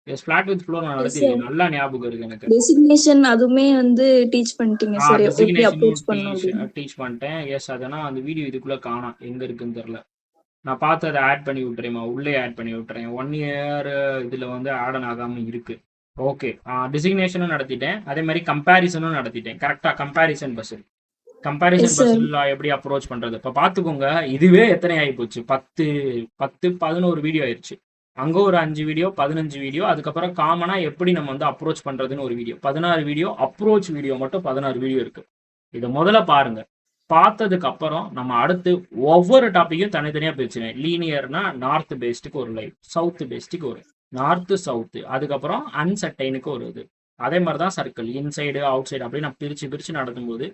எஸ், ஃபிளாட் வித் ஃப்ளோர் நான் நடத்திருக்கேன், நல்லா ஞாபகம் இருக்கு எனக்கு. டெசிக்னேஷன் அதுமே வந்து டீச் பண்ணிட்டீங்க சார், எப்படி அப்ரோச் பண்ணனும் டீச் பண்ணிட்டேன். எஸ், அதனா அந்த வீடியோ இதுக்குள்ள காணோம், எங்க இருக்குன்னு தெரியல. நான் பார்த்து அதை ஆட் பண்ணி விட்டுறேம்மா, உள்ளே ஆட் பண்ணி விட்டுறேன். 1 இயர் இதில் வந்து ஆட் ஆகாமல் இருக்குது. ஓகே, டிசிக்னேஷனும் நடத்திட்டேன், அதே மாதிரி கம்பேரிசனும் நடத்திட்டேன். கரெக்டாக கம்பேரிசன் பஸ்ஸில் எப்படி அப்ரோச் பண்ணுறது இப்போ பார்த்துக்கோங்க. இதுவே எத்தனை ஆகி போச்சு, 11 வீடியோ ஆயிடுச்சு. அங்கே ஒரு 5 வீடியோ, 15 வீடியோ, அதுக்கப்புறம் காமனாக எப்படி நம்ம வந்து அப்ரோச் பண்ணுறதுன்னு ஒரு வீடியோ, 16 வீடியோ. அப்ரோச் வீடியோ மட்டும் 16 வீடியோ இருக்குது. இதை முதல்ல பாருங்க. பார்த்ததுக்கு அப்புறம் நம்ம அடுத்து ஒவ்வொரு டாப்பிக்கும் தனித்தனியாக பிரிச்சுனேன். லீனியர்னா நார்த் பேஸ்டுக்கு ஒரு லைவ், சவுத் பேஸ்டுக்கு ஒரு, நார்த்து சவுத்து, அதுக்கப்புறம் அன்சர்டைனுக்கு ஒரு இது. அதே மாதிரி தான் சர்க்கிள், இன்சைடு அவுட் சைடு அப்படி நான் பிரித்து நடத்தும்போது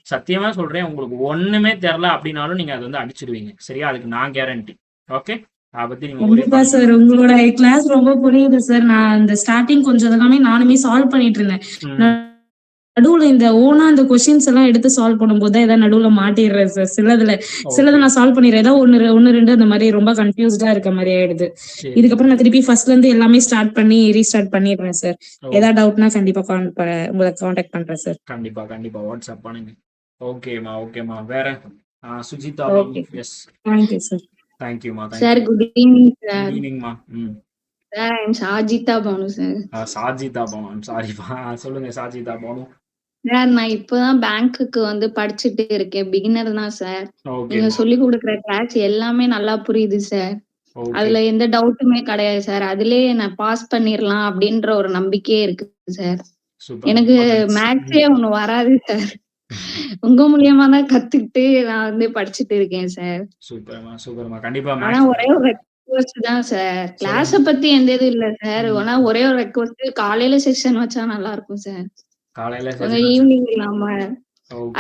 சத்தியமா சொல்றேன், உங்களுக்கு ஒண்ணுமே தெரியல அப்படின்னாலும் நீங்க அதை வந்து அடிச்சிடுவீங்க. சரியா? அதுக்கு நான் கேரண்டி. ஓகே, அதை பத்தி நீங்க கண்டிப்பா சார், உங்களோட கிளாஸ் ரொம்ப புரியுது சார். நான் இந்த ஸ்டார்டிங் கொஞ்சம் எல்லாமே நானுமே சால்வ் பண்ணிட்டு இருந்தேன். நடுவுல இந்த ஓனா அந்த கொஸ்டின்ஸ் எல்லாம் எடுத்து சால்வ் பண்ணும்போது தான் ஏதாவது நடுவுல மாட்டிடுறேன் சார். சிலதை நான் சால்வ் பண்ணிடுறேன், ஏதாவது ஒன்னு ரெண்டு அந்த மாதிரி ரொம்ப கன்ஃபியூஸ்டா இருக்க மாதிரி ஆயிடுது. இதுக்கப்புறம் நான் திருப்பி ஃபர்ஸ்ட்ல இருந்து எல்லாமே ஸ்டார்ட் பண்ணி ரீஸ்டார்ட் பண்ணிடுறேன் சார். ஏதாவது டவுட்னா கண்டிப்பா உங்களை கான்டாக்ட் பண்றேன் சார். கண்டிப்பா வாட்ஸ்அப் பண்ணுங்க. ஓகேமா வேற சுஜிதா. Yes, thank you sir. தேங்க்யூமா. Sir good evening sir. Good ஈவினிங்மா. Sir I am Sajitha Banu sir. Sajitha Banu, சாரிப்பா. சொல்லுங்க சாஜிதா பானு. சார் நான் இப்பதான் பேங்க்குக்கு வந்து படிச்சுட்டு இருக்கேன், பிகினர் தான் சார். நீங்க சொல்லி கொடுக்குற கிளாஸ் எல்லாமே நல்லா புரியுது சார். அதுல எந்த டவுட்டுமே கிடையாது சார். அதுலயே நான் பாஸ் பண்ணிடலாம் அப்படின்ற ஒரு நம்பிக்கையே இருக்கு சார். எனக்கு மேக்ஸே ஒண்ணு வராது சார். உங்க மூலியமா தான் கத்துக்கிட்டு நான் வந்து படிச்சுட்டு இருக்கேன் சார். சூப்பர்மா. கண்டிப்பா. ஆனா ஒரே ஒரு ரெக்வெஸ்ட் தான் சார், கிளாஸ பத்தி எந்த இது இல்ல சார். ஆனா ஒரே ஒரு ரெக்வெஸ்ட், காலையில செக்ஷன் வச்சா நல்லா இருக்கும் சார். காலையில ஈவினிங் இல்லாம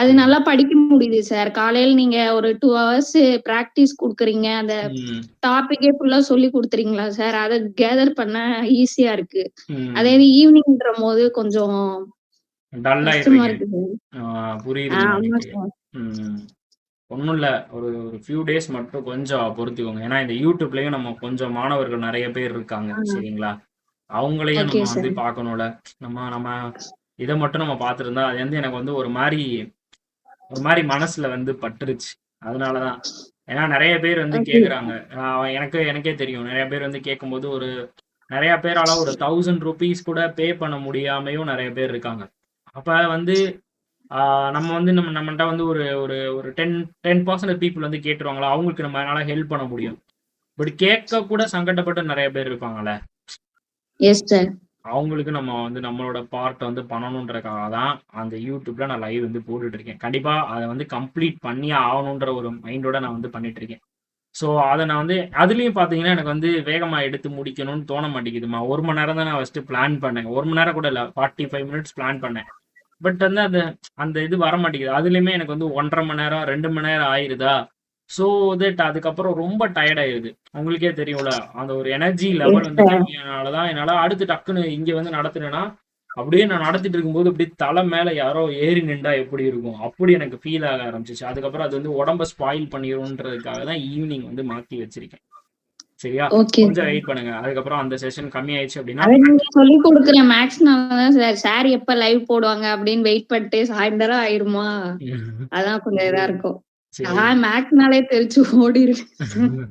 அது நல்லா படிக்க முடியுது சார். காலையில நீங்க ஒரு 2 hours பிராக்டிஸ் குடுக்குறீங்க, அந்த டாபிக்கே ஃபுல்லா சொல்லி கொடுத்துறீங்களா சார். அதை கேதர் பண்ண ஈஸியா இருக்கு. அதே ஈவினிங்ன்ற போது கொஞ்சம் கஷ்டமா இருக்கு சார். புரியுது. ஒன்றும் இல்லை, ஒரு ஃபியூ டேஸ் மட்டும் கொஞ்சம் பொறுத்துக்கோங்க. ஏன்னா இந்த யூடியூப்லயும் நம்ம கொஞ்சம் மாணவர்கள் நிறைய பேர் இருக்காங்க, சரிங்களா? அவங்களையும் நம்ம வந்து பார்க்கணும்ல. நம்ம இதை மட்டும் நம்ம பார்த்துருந்தா அது வந்து எனக்கு வந்து ஒரு மாதிரி மனசுல வந்து பட்டுருச்சு. அதனாலதான். ஏன்னா நிறைய பேர் வந்து கேட்குறாங்க. எனக்கே தெரியும், நிறைய பேர் வந்து கேட்கும்போது நிறைய பேரால ஒரு 1000 rupees கூட பே பண்ண முடியாமையும் நிறைய பேர் இருக்காங்க. அப்ப வந்து நம்ம வந்து நம்மகிட்ட வந்து ஒரு 10% பீப்புள் வந்து கேட்டுருவாங்களா, அவங்களுக்கு நம்மளால ஹெல்ப் பண்ண முடியும். பட் கேட்க கூட சங்கடப்பட்டு நிறைய பேர் இருப்பாங்கல்ல. Yes sir. அவங்களுக்கு நம்ம வந்து நம்மளோட பார்ட் வந்து பண்ணணுன்றதுக்காக தான் அந்த யூடியூப்ல நான் லைவ் வந்து போட்டுட்டு இருக்கேன். கண்டிப்பா அதை வந்து கம்ப்ளீட் பண்ணி ஆகணுன்ற ஒரு மைண்டோட நான் வந்து பண்ணிட்டு இருக்கேன். ஸோ அதை நான் வந்து அதுலேயும் பார்த்தீங்கன்னா எனக்கு வந்து வேகமாக எடுத்து முடிக்கணும்னு தோண மாட்டேங்குதுமா. 1 மணி நேரம் தான் நான் ஃபஸ்ட்டு பிளான் பண்ணேன். 1 மணி நேரம் கூட இல்லை, 45 minutes பிளான் பண்ணேன். பட் வந்து அந்த இது வர மாட்டேங்குது. அதுலேயுமே எனக்கு வந்து 1.5 மணி நேரம் 2 மணி நேரம் ஆயிருதா. ஸோ தட் அதுக்கப்புறம் ரொம்ப டயர்ட் ஆயிடுது. உங்களுக்கே தெரியும்ல, அந்த ஒரு எனர்ஜி லெவல் வந்து கம்மியானாலதான் என்னால் அடுத்து டக்குன்னு இங்கே வந்து நடத்துனேன்னா அப்படியே நான் நடத்திட்டு இருக்கும்போது அப்படி தலை மேலே யாரோ ஏறி நின்றா எப்படி இருக்கும், அப்படி எனக்கு ஃபீல் ஆக ஆரம்பிச்சிச்சு. அதுக்கப்புறம் அது வந்து உடம்ப ஸ்பாயில் பண்ணிடும்ன்றதுக்காக தான் ஈவினிங் வந்து மாற்றி வச்சிருக்கேன். சரியா? கொஞ்சம் வெயிட் பண்ணுங்க. அதுக்கப்புறம் அந்த செஷன் கம்மி ஆயிடுச்சு அப்படின்னா சொல்லி கொடுக்குற மேக்ஸ்னாலதான் சார் எப்ப லைவ் போடுவாங்க அப்படின்னு வெயிட் பண்ணிட்டு சாயந்தரம் ஆயிருமா, அதான் கொஞ்சம் இதா இருக்கும். மேக்ஸ்னாலே தெரிச்சு ஓடிருக்கேன்.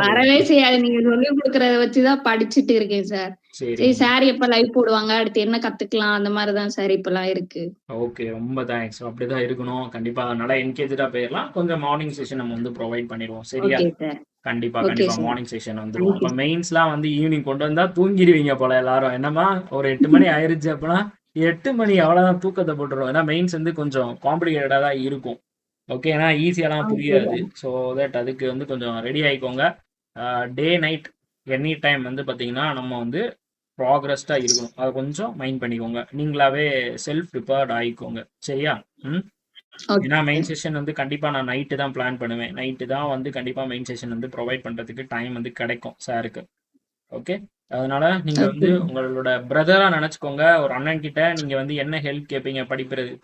வரவே செய்யாது. நீங்க சொல்லி கொடுக்கறத வச்சுதான் படிச்சுட்டு இருக்கேன் சார். சரி, சார் எப்ப லைவ் போடுவாங்க, அடுத்து என்ன கத்துக்கலாம், அந்த மாதிரிதான் சார் இப்பெல்லாம் இருக்கு. ஓகே, ரொம்ப தேங்க்ஸ். அப்படிதான் இருக்கணும் கண்டிப்பா. நல்லா என்கேஜா போயிடலாம். கொஞ்சம் மார்னிங் செஷன் நம்ம வந்து ப்ரொவைட் பண்ணிடுவோம். சரியா? கண்டிப்பா மார்னிங் செஷன் வந்துடும். இப்ப மெயின்ஸ்லாம் வந்து ஈவினிங் கொண்டு வந்தா தூங்கிடுவீங்க போல எல்லாரும். என்னமா ஒரு 8 மணி ஆயிருச்சு அப்படின்னா 8 மணி அவ்வளவுதான் தூக்கத்தை போட்டுருவோம். ஏன்னா மெயின்ஸ் வந்து கொஞ்சம் காம்ப்ளிகேட்டடா தான் இருக்கும். ஓகே, ஏன்னா ஈஸியாலாம் புரியாது. ஸோ தட் அதுக்கு வந்து கொஞ்சம் ரெடி ஆகிக்கோங்க. டே நைட் எனி டைம் வந்து பார்த்தீங்கன்னா நம்ம வந்து ப்ராக்ரஸ்டாக இருக்கணும். அதை கொஞ்சம் மைண்ட் பண்ணிக்கோங்க. நீங்களாவே செல்ஃப் ப்ரிப்பேர்ட் ஆகிக்கோங்க. சரியா? ஏன்னா மெயின் செஷன் வந்து கண்டிப்பாக நான் நைட்டு தான் பிளான் பண்ணுவேன். நைட்டு தான் வந்து கண்டிப்பாக மெயின் செஷன் வந்து ப்ரொவைட் பண்ணுறதுக்கு டைம் வந்து கிடைக்கும் சாருக்கு. ஓகே, அதனால நீங்கள் வந்து உங்களோட பிரதராக நினச்சிக்கோங்க. ஒரு அண்ணன் கிட்ட நீங்கள் வந்து என்ன ஹெல்ப் கேட்பீங்க,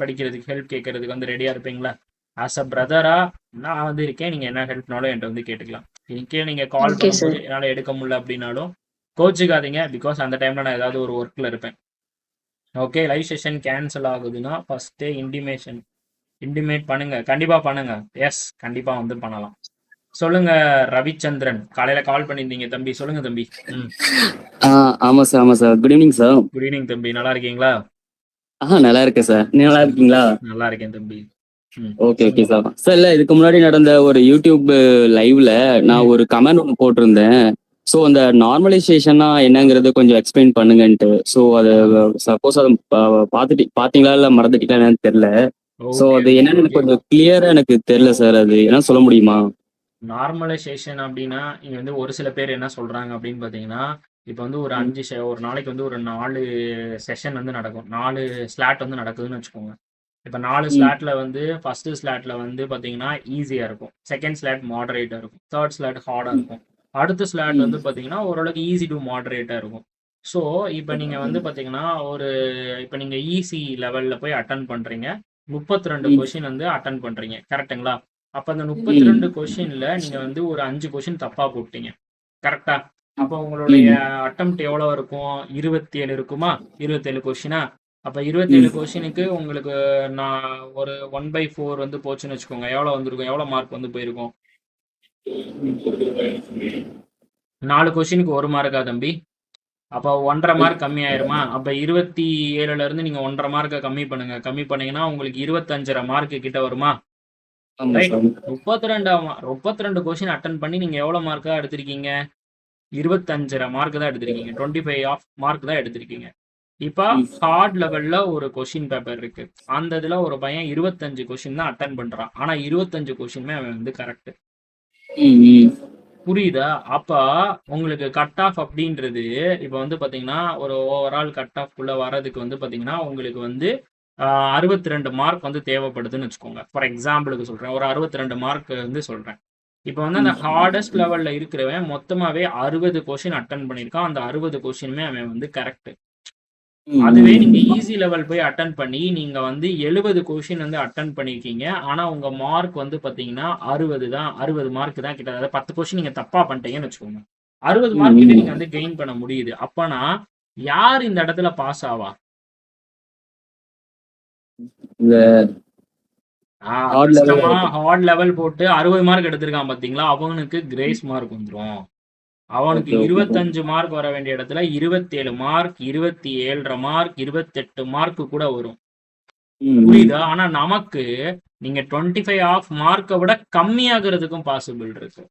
படிக்கிறதுக்கு ஹெல்ப் கேட்கறதுக்கு வந்து ரெடியாக இருப்பீங்களா? ஆஸ் அ பிரதரா நான் வந்து இருக்கேன். நீங்க என்ன ஹெல்ப்னாலும் என்கிட்ட வந்து கேட்டுக்கலாம். இன்னைக்கே நீங்க கால் பண்ணும்போது என்னால எடுக்க முடியல அப்படின்னாலும் கோச்சிக்காதீங்க. பிகாஸ் அந்த டைம்ல நான் ஏதாவது ஒரு ஒர்க்ல இருப்பேன். ஓகே, லைவ் செஷன் கேன்சல் ஆகுதுன்னா ஃபர்ஸ்டே இன்டிமேட் பண்ணுங்க. கண்டிப்பா பண்ணுங்க. எஸ், கண்டிப்பா வந்து பண்ணலாம். சொல்லுங்க ரவிச்சந்திரன். காலையில கால் பண்ணியிருந்தீங்க தம்பி. சொல்லுங்க தம்பி. ஆமா சார், ஆமா sir. Good evening sir. Good evening தம்பி. நல்லா இருக்கீங்களா? நல்லா இருக்கேன் சார். நீங்க நல்லா இருக்கீங்களா? நல்லா இருக்கேன் தம்பி. Okay okay sir. சார் இல்ல இதுக்கு முன்னாடி நடந்த ஒரு யூடியூப் லைவ்ல நான் ஒரு கமெண்ட் ஒன்று போட்டிருந்தேன். ஸோ அந்த நார்மலைசேஷன்னா என்னங்கிறது கொஞ்சம் எக்ஸ்பிளைன் பண்ணுங்கன்ட்டு. ஸோ அது சப்போஸ் அதை பாத்தீங்களா இல்ல மறந்துட்டீங்களா என்னன்னு தெரியல. ஸோ அது என்னன்னு எனக்கு கொஞ்சம் கிளியரா எனக்கு தெரியல சார். அது என்ன சொல்ல முடியுமா? நார்மலைசேஷன் அப்படின்னா இங்க வந்து ஒரு சில பேர் என்ன சொல்றாங்க அப்படின்னு பாத்தீங்கன்னா, இப்போ வந்து ஒரு 5 ஒரு நாளைக்கு வந்து ஒரு 4 செஷன் வந்து நடக்கும். 4 ஸ்லாட் வந்து நடக்குதுன்னு வச்சுக்கோங்க. இப்போ 4 ஸ்லாட்ல வந்து ஃபர்ஸ்ட் ஸ்லாட்ல வந்து பாத்தீங்கன்னா ஈஸியா இருக்கும். செகண்ட் ஸ்லாட் மாடரேட்டா இருக்கும். தேர்ட் ஸ்லாட் ஹார்டா இருக்கும். அடுத்த ஸ்லாட் வந்து பாத்தீங்கன்னா ஓரளவுக்கு ஈஸி டு மாடரேட்டா இருக்கும். ஸோ இப்போ நீங்க வந்து பாத்தீங்கன்னா இப்போ நீங்க ஈஸி லெவல்ல போய் அட்டன் பண்றீங்க. 32 கொஸ்டின் வந்து அட்டன் பண்றீங்க. கரெக்ட்டுங்களா? அப்ப அந்த 32 கொஸ்டின்ல நீங்க வந்து ஒரு 5 கொஸ்டின் தப்பா போட்டீங்க. கரெக்டா? அப்போ உங்களுடைய அட்டெம்ப்ட் எவ்வளவு இருக்கும்? 27 இருக்குமா? 27 கொஸ்டினா? அப்ப 27 கொஸ்டினுக்கு உங்களுக்கு நான் ஒரு 1/4 வந்து போச்சுன்னு வச்சுக்கோங்க. எவ்வளவு வந்திருக்கும்? எவ்வளவு மார்க் வந்து போயிருக்கும்? 4 கொஸ்டினுக்கு 1 மார்க்கா தம்பி? அப்ப 1.5 மார்க் கம்மி ஆயிருமா? அப்ப 27ல இருந்து நீங்க 1.5 மார்க்க கம்மி பண்ணுங்க. கம்மி பண்ணீங்கன்னா உங்களுக்கு 25.5 மார்க் கிட்ட வருமா? ரைட். 32 கொஸ்டின் அட்டன் பண்ணி நீங்க எவ்வளவு மார்க்கா எடுத்திருக்கீங்க? 25.5 மார்க் தான் எடுத்திருக்கீங்க. 25 ஆஃப் மார்க் தான் எடுத்திருக்கீங்க. இப்ப ஹார்ட் லெவல்ல ஒரு கொஸ்டின் பேப்பர் இருக்கு. அந்த இதுல ஒரு பையன் 25 கொஸ்டின் தான் அட்டன் பண்றான். ஆனா 25 கொஸ்டினுமே அவன் வந்து கரெக்ட். புரியுதா? அப்ப உங்களுக்கு கட் ஆஃப் அப்படின்றது இப்ப வந்து பாத்தீங்கன்னா ஒரு ஓவரால் கட் ஆஃப் குள்ள வர்றதுக்கு வந்து பாத்தீங்கன்னா உங்களுக்கு வந்து 62 மார்க் வந்து தேவைப்படுதுன்னு வச்சுக்கோங்க. ஃபார் எக்ஸாம்பிளுக்கு சொல்றேன். ஒரு 62 மார்க் வந்து சொல்றேன். இப்போ வந்து அந்த ஹார்டஸ்ட் லெவல்ல இருக்கிறவன் மொத்தமாவே 60 கொஸ்டின் அட்டன் பண்ணியிருக்கான். அந்த 60 கொஸ்டினுமே அவன் வந்து கரெக்ட். அதுவே நீங்க ஈஸி லெவல் போய் அட்டன் பண்ணி நீங்க வந்து 70 கொஸ்டின் வந்து அட்டன் பண்ணிருக்கீங்க. ஆனா உங்க மார்க் வந்து பாத்தீங்கன்னா 60 மார்க் தான் கிட்ட. அதாவது 10 கொஸ்டின் நீங்க தப்பா பண்ணிட்டீங்கன்னு வச்சுக்கோங்க. 60 மார்க் கிட்ட நீங்க வந்து கெயின் பண்ண முடியுது. அப்பனா யார் இந்த இடத்துல பாஸ் ஆவா? ஹார்ட் லெவல் போட்டு 60 மார்க் எடுத்திருக்கான் பாத்தீங்களா? அவனுக்கு கிரேஸ் மார்க் வந்துரும். அவனுக்கு 25 மார்க் வர வேண்டிய இடத்துல 27 மார்க், 27.5 மார்க், 28 மார்க் கூட வரும். புரியுதா? ஆனா நமக்கு நீங்க 25 ஆஃப் மார்க்கை விட கம்மியாகிறதுக்கும் பாசிபிள் இருக்கு.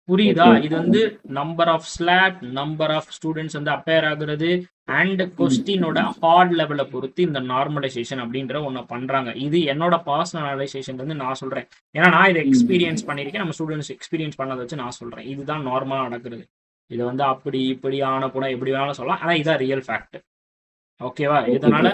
புரியுதா? இது வந்து number of slot, number of students வந்து அப்பேர் ஆகுறது அண்ட் கொஸ்டினோட ஹார்ட் லெவலை பொறுத்து இந்த நார்மலைசேஷன் அப்படின்ற ஒன்று பண்றாங்க. இது என்னோட பர்சனல் அனலைசேஷன் வந்து நான் சொல்றேன். ஏன்னா நான் இதை எக்ஸ்பீரியன்ஸ் பண்ணியிருக்கேன். நம்ம ஸ்டூடெண்ட்ஸ் எக்ஸ்பீரியன்ஸ் பண்ணதை வச்சு நான் சொல்றேன். இதுதான் நார்மலா நடக்கிறது. இது வந்து அப்படி இப்படி ஆன கூட எப்படி வேணாலும் சொல்லலாம். ஆனா இதான் ரியல் ஃபேக்ட். ஓகேவா? இதனால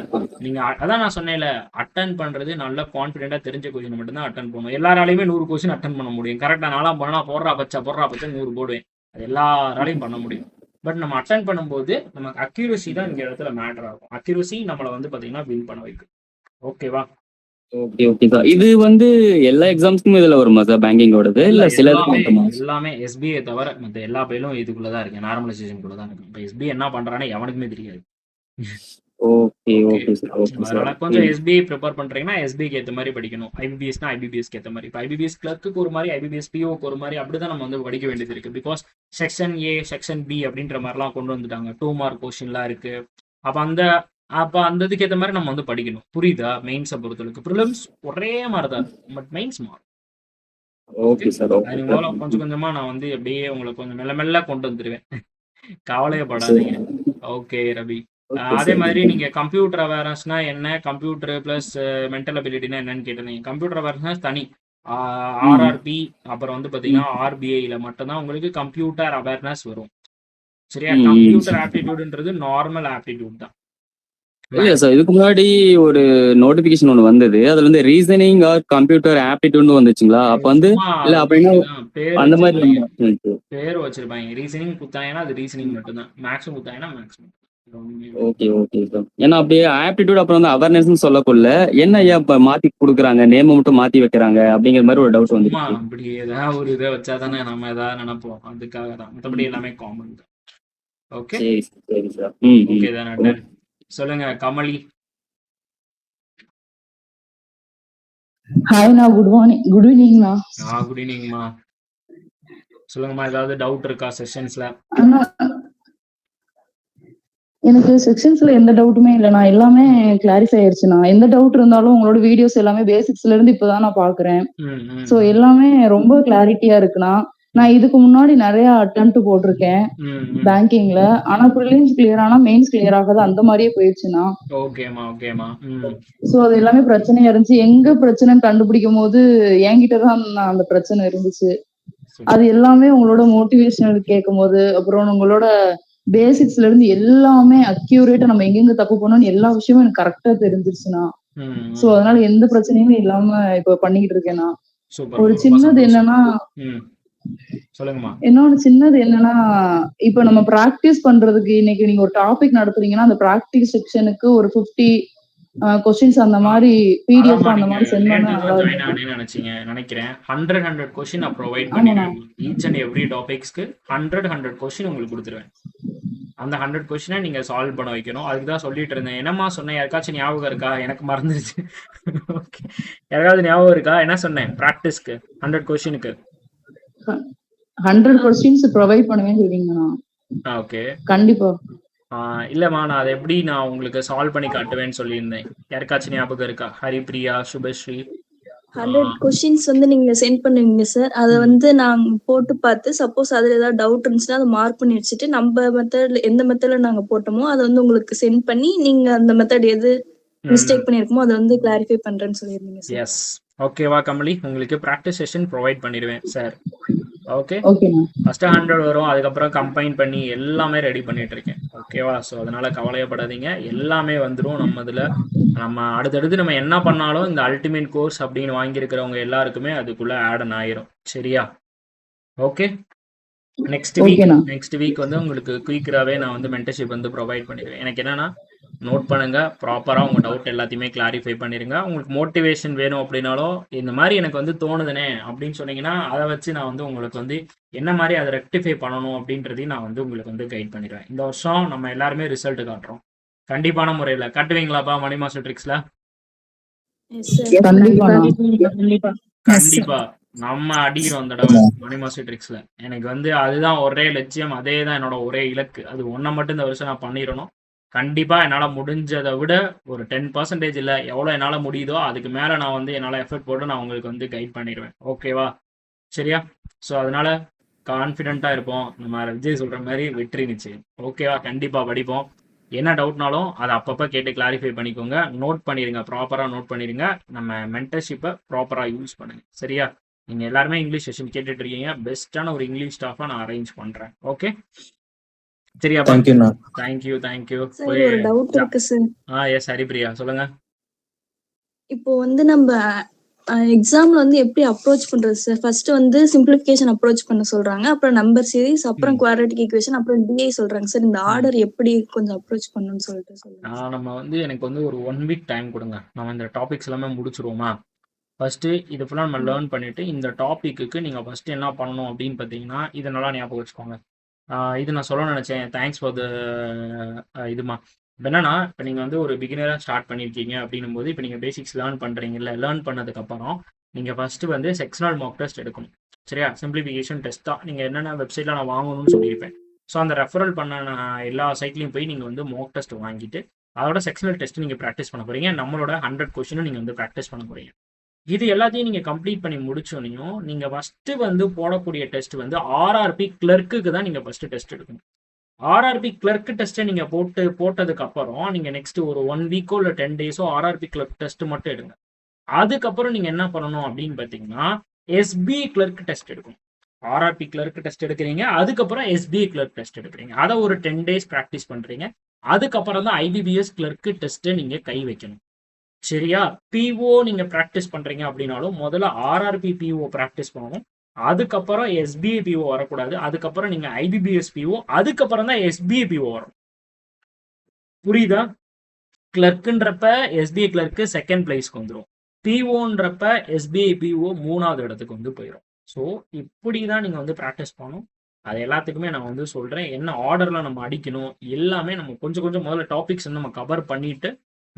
நீங்க அதான் நான் சொன்னேன்ல, அட்டன் பண்றது நல்ல கான்ஃபிடென்ட்டா தெரிஞ்ச கொஸ்டின் மட்டும்தான் அட்டன் பண்ணணும். எல்லாராலையுமே 100 கொஸ்டின் அட்டன் பண்ண முடியும். கரெக்டா? நான்லாம் போனா போடுறா பச்சா 100 போடுவேன். அது எல்லாராலையும் பண்ண முடியும். பட் நம்ம அட்டன் பண்ணும்போது நமக்கு அக்யூரசி தான் இங்க இடத்துல மேட்டர் ஆகும். அக்யூரசி நம்மளை வந்து பாத்தீங்கன்னா வின் பண்ண வைக்கும். ஓகேவா? Okay okay sir. இது வந்து எல்லா எக்ஸாம்ஸ்க்கும் இதுல வருமா சார்? பேங்கிங்கோடது இல்ல சில எல்லாமே எஸ்பிஐ தவிர மத்த எல்லா பயிலும் இதுக்குள்ளதான் இருக்கு. நார்மலைசேஷனுக்குள்ளதான் இருக்கு. இப்போ எஸ்பிஐ என்ன பண்றானே எவனுக்குமே தெரியாது. Okay okay sir. Okay sir. அதனால கொஞ்சம் எஸ்பிஐ ப்ரிப்பேர் பண்றீங்கன்னா எஸ்பிஐக்கு ஏற்ற மாதிரி படிக்கணும். ஐபிபிஎஸ்னா ஐபிபிஎஸ்க்கு ஏற்ற மாதிரி. இப்போ ஐபிபிஎஸ் கிளர்க்கு ஒரு மாதிரி, ஐபிபிஎஸ் பிஓக்கு ஒரு மாதிரி, அப்படிதான் நம்ம வந்து படிக்க வேண்டியது இருக்கு. Because section A, section B அப்படின்ற மாதிரிலாம் கொண்டு வந்துட்டாங்க. 2 மார்க் கொஸ்டின்லாம் இருக்கு. அப்ப அந்த இதுக்கு ஏற்ற மாதிரி நம்ம வந்து படிக்கணும். புரியுதா? மெயின்ஸை பொறுத்தவரைக்கும் ப்ரிலிம்ஸ் ஒரே மாதிரி தான் இருக்கும். பட் மெயின்ஸ் மாறும். Okay sir. கொஞ்சம் கொஞ்சமா நான் வந்து அப்படியே உங்களுக்கு கொஞ்சம் மெல்ல மெல்ல கொண்டு வந்துருவேன். கவலையே படாதீங்க. ஓகே ரவி. அதே மாதிரி நீங்க கம்ப்யூட்டர் அவேர்னஸ்னா என்ன, கம்ப்யூட்டர் பிளஸ் மென்டல் அபிலிட்டினா என்னன்னு கேட்டீங்க. கம்ப்யூட்டர் அவேர்னஸ் தனி. ஆர்ஆர்பி அப்புறம் வந்து பாத்தீங்கன்னா ஆர்பிஐல மட்டும்தான் உங்களுக்கு கம்ப்யூட்டர் அவேர்னஸ் வரும். சரியா? கம்ப்யூட்டர் ஆப்டிடியூட்ன்றது நார்மல் ஆப்டிடியூட் தான். இல்ல சார், இதுக்கு முன்னாடி ஒரு நோட்டிபிகேஷன் ஒன்று வந்தது. அதுல வந்து ரீசனிங் ஆர் கம்ப்யூட்டர் ஆப்டிடியூட்னு வந்துச்சுங்களா? அப்ப வந்து இல்ல அப்படின்னா அந்த மாதிரி பேர் வச்சிருப்பாங்க. ரீசனிங் குத்தாங்கன்னா அது ரீசனிங் மட்டும்தான். மேக்ஸும் குத்தாங்கன்னா மேக்ஸ். Okay okay sir. ஏன்னா அப்படியே ஆப்டிடியூட் அப்புறம் வந்து அவேர்னஸ் சொல்லக்குள்ள என்ன ஐயா இப்ப மாத்தி கொடுக்குறாங்க, நேம் மட்டும் மாத்தி வைக்கிறாங்க அப்படிங்கிற மாதிரி ஒரு டவுட் வந்து. அப்படி ஏதாவது ஒரு இதை வச்சாதானே நம்ம ஏதாவது நினைப்போம். அதுக்காக தான். மற்றபடி எல்லாமே காமன் தான். ஓகே சரி சார். ஓகே தானே. சொல்லுங்க கமலி. ஹாய்ண்ணா, குட் மார்னிங், குட் ஈவினிங்ண்ணா. குட் ஈவினிங்மா. சொல்லுங்கம்மா, ஏதாவது டவுட் இருக்கா செஷன்ஸ்ல? அண்ணா, எனக்கு செக்ஷன்ஸ்ல எந்த டவுட்டுமே இல்லைண்ணா, எல்லாமே கிளாரிஃபை ஆயிடுச்சுண்ணா. எந்த டவுட் இருந்தாலும் உங்களோட வீடியோஸ் எல்லாமே பேசிக்ஸ்ல இருந்து இப்பதான் நான் பாக்குறேன். ஸோ எல்லாமே ரொம்ப கிளாரிட்டியா இருக்குண்ணா. நான் இதுக்கு முன்னாடி நிறைய அட்டெம்ப்ட் போட்டிருக்கேன் பேங்கிங்ல. ஆனா ப்ரிலிம்ஸ் கிளியர் ஆனா மெயின்ஸ் கிளியர் ஆகாது, அந்த மாதிரியே போயிடுச்சுண்ணா. ஓகேமா ஓகேமா. ஸோ அது எல்லாமே பிரச்சனையா இருந்துச்சு. எங்க பிரச்சனைன்னு கண்டுபிடிக்கும் போது என்கிட்டதான் அந்த பிரச்சனை இருந்துச்சு. அது எல்லாமே உங்களோட மோட்டிவேஷனல் கேட்கும் போது, அப்புறம் உங்களோட பேசிக்ஸ்ல இருந்து எல்லாமே அக்யூரேட்டா நம்ம எங்கெங்க தப்பு பண்ணோம்னு எல்லா விஷயமும் எனக்கு கரெக்டா தெரிஞ்சிருச்சுண்ணா. சோ அதனால எந்த பிரச்சனையுமே இல்லாம இப்ப பண்ணிக்கிட்டு இருக்கேன்னா. ஒரு சின்னது என்னன்னா, இன்னொன்னு சின்னது என்னன்னா, இப்ப நம்ம பிராக்டிஸ் பண்றதுக்கு இன்னைக்கு நீங்க ஒரு டாபிக் நடத்துறீங்கன்னா அந்த பிராக்டிஸ் செக்ஷனுக்கு ஒரு 50 கொஸ்டின்ஸ் அந்த மாதிரி பிடிஎஃப் அந்த மாதிரி சென்ட் பண்ணா நல்லா இருக்கும் நினைக்கிறேன். 100 கொஸ்டின் நான் ப்ரொவைட் பண்ணிடுவேன். ஈச் அண்ட் எவ்ரி டாபிக்ஸ்க்கு 100 கொஸ்டின் உங்களுக்கு கொடுத்துருவேன். அந்த 100 கொஸ்டினை நீங்க சால்வ் பண்ண வைக்கணும். அதுக்கு தான் சொல்லிட்டு இருந்தேன். என்னம்மா சொன்னேன், யாருக்காச்சும் ஞாபகம் இருக்கா? எனக்கு மறந்துருச்சு. ஓகே, யாருக்காவது ஞாபகம் இருக்கா என்ன சொன்னேன்? பிராக்டிஸ்க்கு 100 கொஸ்டினுக்கு 100 கொஸ்டின்ஸ் ப்ரொவைட் பண்ணுவேன்னு சொல்றீங்கண்ணா. ஓகே, கண்டிப்பா. இல்லம்மா, நான் அதை எப்படி நான் உங்களுக்கு சால்வ் பண்ணி காட்டுவேன்னு சொல்லியிருந்தேன். யாருக்காச்சும் ஞாபகம் இருக்கா? ஹரிப்ரியா, சுபஸ்ரீ. 100 கொஸ்டின்ஸ் வந்து நீங்க சென்ட் பண்ணுவீங்க சார். அதை வந்து நான் போட்டு பார்த்து சப்போஸ் அதுல ஏதாவது டவுட் இருந்துச்சுன்னா அதை மார்க் பண்ணி வச்சுட்டு நம்ம மெத்தட்ல எந்த மெத்தட்ல நாங்க போட்டோமோ அதை வந்து உங்களுக்கு சென்ட் பண்ணி நீங்க அந்த மெத்தட் எது மிஸ்டேக் பண்ணிருக்கோமோ அதை வந்து கிளாரிஃபை பண்றேன்னு சொல்லியிருந்தீங்க சார். எஸ், ஓகேவா கமலி? உங்களுக்கு ப்ராக்டிஸ் செஷன் ப்ரொவைட் பண்ணிடுவேன் சார். ஓகே, ஃபர்ஸ்ட் 100 வரும், அதுக்கப்புறம் கம்பைன் பண்ணி எல்லாமே ரெடி பண்ணிட்டு இருக்கேன். ஓகேவா? ஸோ அதனால கவலையப்படாதீங்க, எல்லாமே வந்துடும் நம்ம இதில். நம்ம அடுத்தடுத்து நம்ம என்ன பண்ணாலும் இந்த அல்டிமேட் கோர்ஸ் அப்படின்னு வாங்கியிருக்கிறவங்க எல்லாருக்குமே அதுக்குள்ள ஆட் ஆயிரும். சரியா? ஓகே, நெக்ஸ்ட் வீக் வந்து உங்களுக்கு குயிக்கராகவே நான் வந்து மென்டர்ஷிப் வந்து ப்ரொவைட் பண்ணிடுவேன். எனக்கு என்னன்னா, நோட் பண்ணுங்க, ப்ராப்பராக உங்கள் டவுட் எல்லாத்தையுமே கிளாரிஃபை பண்ணிடுங்க. உங்களுக்கு மோட்டிவேஷன் வேணும் அப்படின்னாலும் இந்த மாதிரி எனக்கு வந்து தோணுதுனே அப்படின்னு சொன்னீங்கன்னா அதை வச்சு நான் வந்து உங்களுக்கு வந்து என்ன மாதிரி அதை ரெக்டிஃபை பண்ணணும் அப்படின்றதையும் நான் வந்து உங்களுக்கு வந்து கைட் பண்ணிடுவேன். இந்த வருஷம் நம்ம எல்லாருமே ரிசல்ட் காட்டுறோம் கண்டிப்பான முறையில். காட்டுவீங்களாப்பா மணி மாஸ்டர் ட்ரிக்ஸ்ல? கண்டிப்பா நம்ம அடிக்கிறோம் அந்த தடவை மணி மாஸ்டர் ட்ரிக்ஸ்ல. எனக்கு வந்து அதுதான் ஒரே லட்சியம், அதே தான் என்னோட ஒரே இலக்கு. அது ஒன்றை மட்டும் இந்த வருஷம் நான் பண்ணிடணும். கண்டிப்பா என்னால் முடிஞ்சதை விட ஒரு 10% இல்லை, எவ்வளோ என்னால் முடியுதோ அதுக்கு மேலே நான் வந்து என்னால் எஃபர்ட் போட்டு நான் உங்களுக்கு வந்து கைட் பண்ணிடுவேன். ஓகேவா? சரியா? ஸோ அதனால கான்ஃபிடென்ட்டாக இருப்போம். நம்ம விஜய் சொல்கிற மாதிரி வெற்றி நிச்சயம். ஓகேவா? கண்டிப்பாக படிப்போம். என்ன டவுட்னாலும் அதை அப்பப்போ கேட்டு கிளாரிஃபை பண்ணிக்கோங்க. நோட் பண்ணிடுங்க, ப்ராப்பராக நோட் பண்ணிடுங்க. நம்ம மென்டர்ஷிப்பை ப்ராப்பராக யூஸ் பண்ணுங்க. சரியா? நீங்கள் எல்லாருமே இங்கிலீஷ் செஷன் கேட்டுட்டு இருக்கீங்க. பெஸ்ட்டான ஒரு இங்கிலீஷ் ஸ்டாஃபாக நான் அரேஞ்ச் பண்ணுறேன். ஓகே, சரியா? தேங்க்யூ. ஒரு டவுட் இருக்கு சார். எஸ் ஹரிப்ரியா, சொல்லுங்க. இப்போ வந்து நம்ம எக்ஸாம்ல வந்து எப்படி அப்ரோச் பண்றது சார்? ஃபர்ஸ்ட் வந்து சிம்பிளிஃபிகேஷன் அப்ரோச் பண்ண சொல்றாங்க, அப்புறம் நம்பர் சீரிஸ், அப்புறம் குவாட்ரேட்டிக் ஈக்குவேஷன், அப்புறம் டிஐ சொல்றாங்க சார். இந்த ஆர்டர் எப்படி கொஞ்சம் அப்ரோச் பண்ணணும்னு சொல்லிட்டு சொல்லுங்க. நம்ம வந்து எனக்கு வந்து ஒரு 1 வீக் டைம் கொடுங்க, நம்ம இந்த டாபிக்ஸ் எல்லாமே முடிச்சிருவோமா? ஃபர்ஸ்ட் இது ஃபுல்லாக நம்ம லேர்ன் பண்ணிட்டு இந்த டாபிக்கு நீங்கள் ஃபர்ஸ்ட் என்ன பண்ணணும் அப்படின்னு பார்த்தீங்கன்னா, இதை நல்லா ஞாபகம் வச்சுக்கோங்க. இது நான் சொல்ல நினச்சேன். தேங்க்ஸ் ஃபார் த இதுமா. இப்போ என்னன்னா, இப்போ நீங்கள் வந்து ஒரு பிகினராக ஸ்டார்ட் பண்ணியிருக்கீங்க அப்படின்னும் போது, இப்போ நீங்கள் பேசிக்ஸ் லேர்ன் பண்ணுறீங்கல்ல, லேர்ன் பண்ணதுக்கப்புறம் நீங்கள் ஃபஸ்ட்டு வந்து செக்ஷனல் மார்க் டெஸ்ட் எடுக்கணும். சரியா? சிம்பிளிஃபிகேஷன் டெஸ்ட் தான். நீங்கள் என்னென்ன வெப்சைட்டில் நான் வாங்கணும்னு சொல்லியிருப்பேன். ஸோ அந்த ரெஃபரல் பண்ண எல்லா சைட்லையும் போய் நீங்கள் வந்து மார்க் டெஸ்ட் வாங்கிட்டு அதோட செக்ஷனல் டெஸ்ட் நீங்கள் ப்ராக்டிஸ் பண்ண போகிறீங்க. நம்மளோட 100 கொஸ்டினும் நீங்கள் வந்து ப்ராக்டிஸ் பண்ண போகிறீங்க. இது எல்லாத்தையும் நீங்கள் கம்ப்ளீட் பண்ணி முடிச்சோன்னையும் நீங்கள் ஃபஸ்ட்டு வந்து போடக்கூடிய டெஸ்ட் வந்து ஆர்ஆர்பி கிளர்க்குக்கு தான் நீங்கள் ஃபஸ்ட்டு டெஸ்ட் எடுக்கணும். ஆர்ஆர்பி கிளர்க் டெஸ்ட்டை நீங்கள் போட்டதுக்கப்புறம் நீங்கள் நெக்ஸ்ட் ஒரு 1 வீக்கோ இல்லை 10 டேஸோ ஆர்ஆர்பி கிளர்க் டெஸ்ட் மட்டும் எடுங்க. அதுக்கப்புறம் நீங்கள் என்ன பண்ணணும் அப்படின்னு பார்த்தீங்கன்னா, எஸ்பிஐ கிளர்க் டெஸ்ட் எடுக்கணும். ஆர்ஆர்பி கிளர்க் டெஸ்ட் எடுக்கிறீங்க, அதுக்கப்புறம் எஸ்பிஐ கிளர்க் டெஸ்ட் எடுக்கிறீங்க. அதை ஒரு 10 டேஸ் ப்ராக்டிஸ் பண்ணுறீங்க. அதுக்கப்புறம் தான் ஐபிபிஎஸ் கிளர்க் டெஸ்ட்டை நீங்கள் கை வைக்கணும். சரியா? பிஓ நீங்கள் ப்ராக்டிஸ் பண்ணுறீங்க அப்படின்னாலும் முதல்ல ஆர்ஆர்பி பிஓ ப்ராக்டிஸ் பண்ணணும். அதுக்கப்புறம் எஸ்பிஐ பிஓ வரக்கூடாது. அதுக்கப்புறம் நீங்கள் ஐபிபிஎஸ் பிஓ, அதுக்கப்புறம் தான் எஸ்பிஐ பிஓ வரும். புரியுதா? கிளர்க்குன்றப்ப எஸ்பிஐ கிளர்க்கு செகண்ட் பிளேஸ்க்கு வந்துடும். பிஓன்றப்ப எஸ்பிஐ பிஓ 3வது இடத்துக்கு வந்து போயிடும். ஸோ இப்படி தான் நீங்கள் வந்து ப்ராக்டிஸ் பண்ணணும். அது எல்லாத்துக்குமே நான் வந்து சொல்கிறேன், என்ன ஆர்டரில் நம்ம அடிக்கணும் எல்லாமே நம்ம கொஞ்சம் கொஞ்சம் முதல்ல டாபிக்ஸ் வந்து நம்ம கவர் பண்ணிட்டு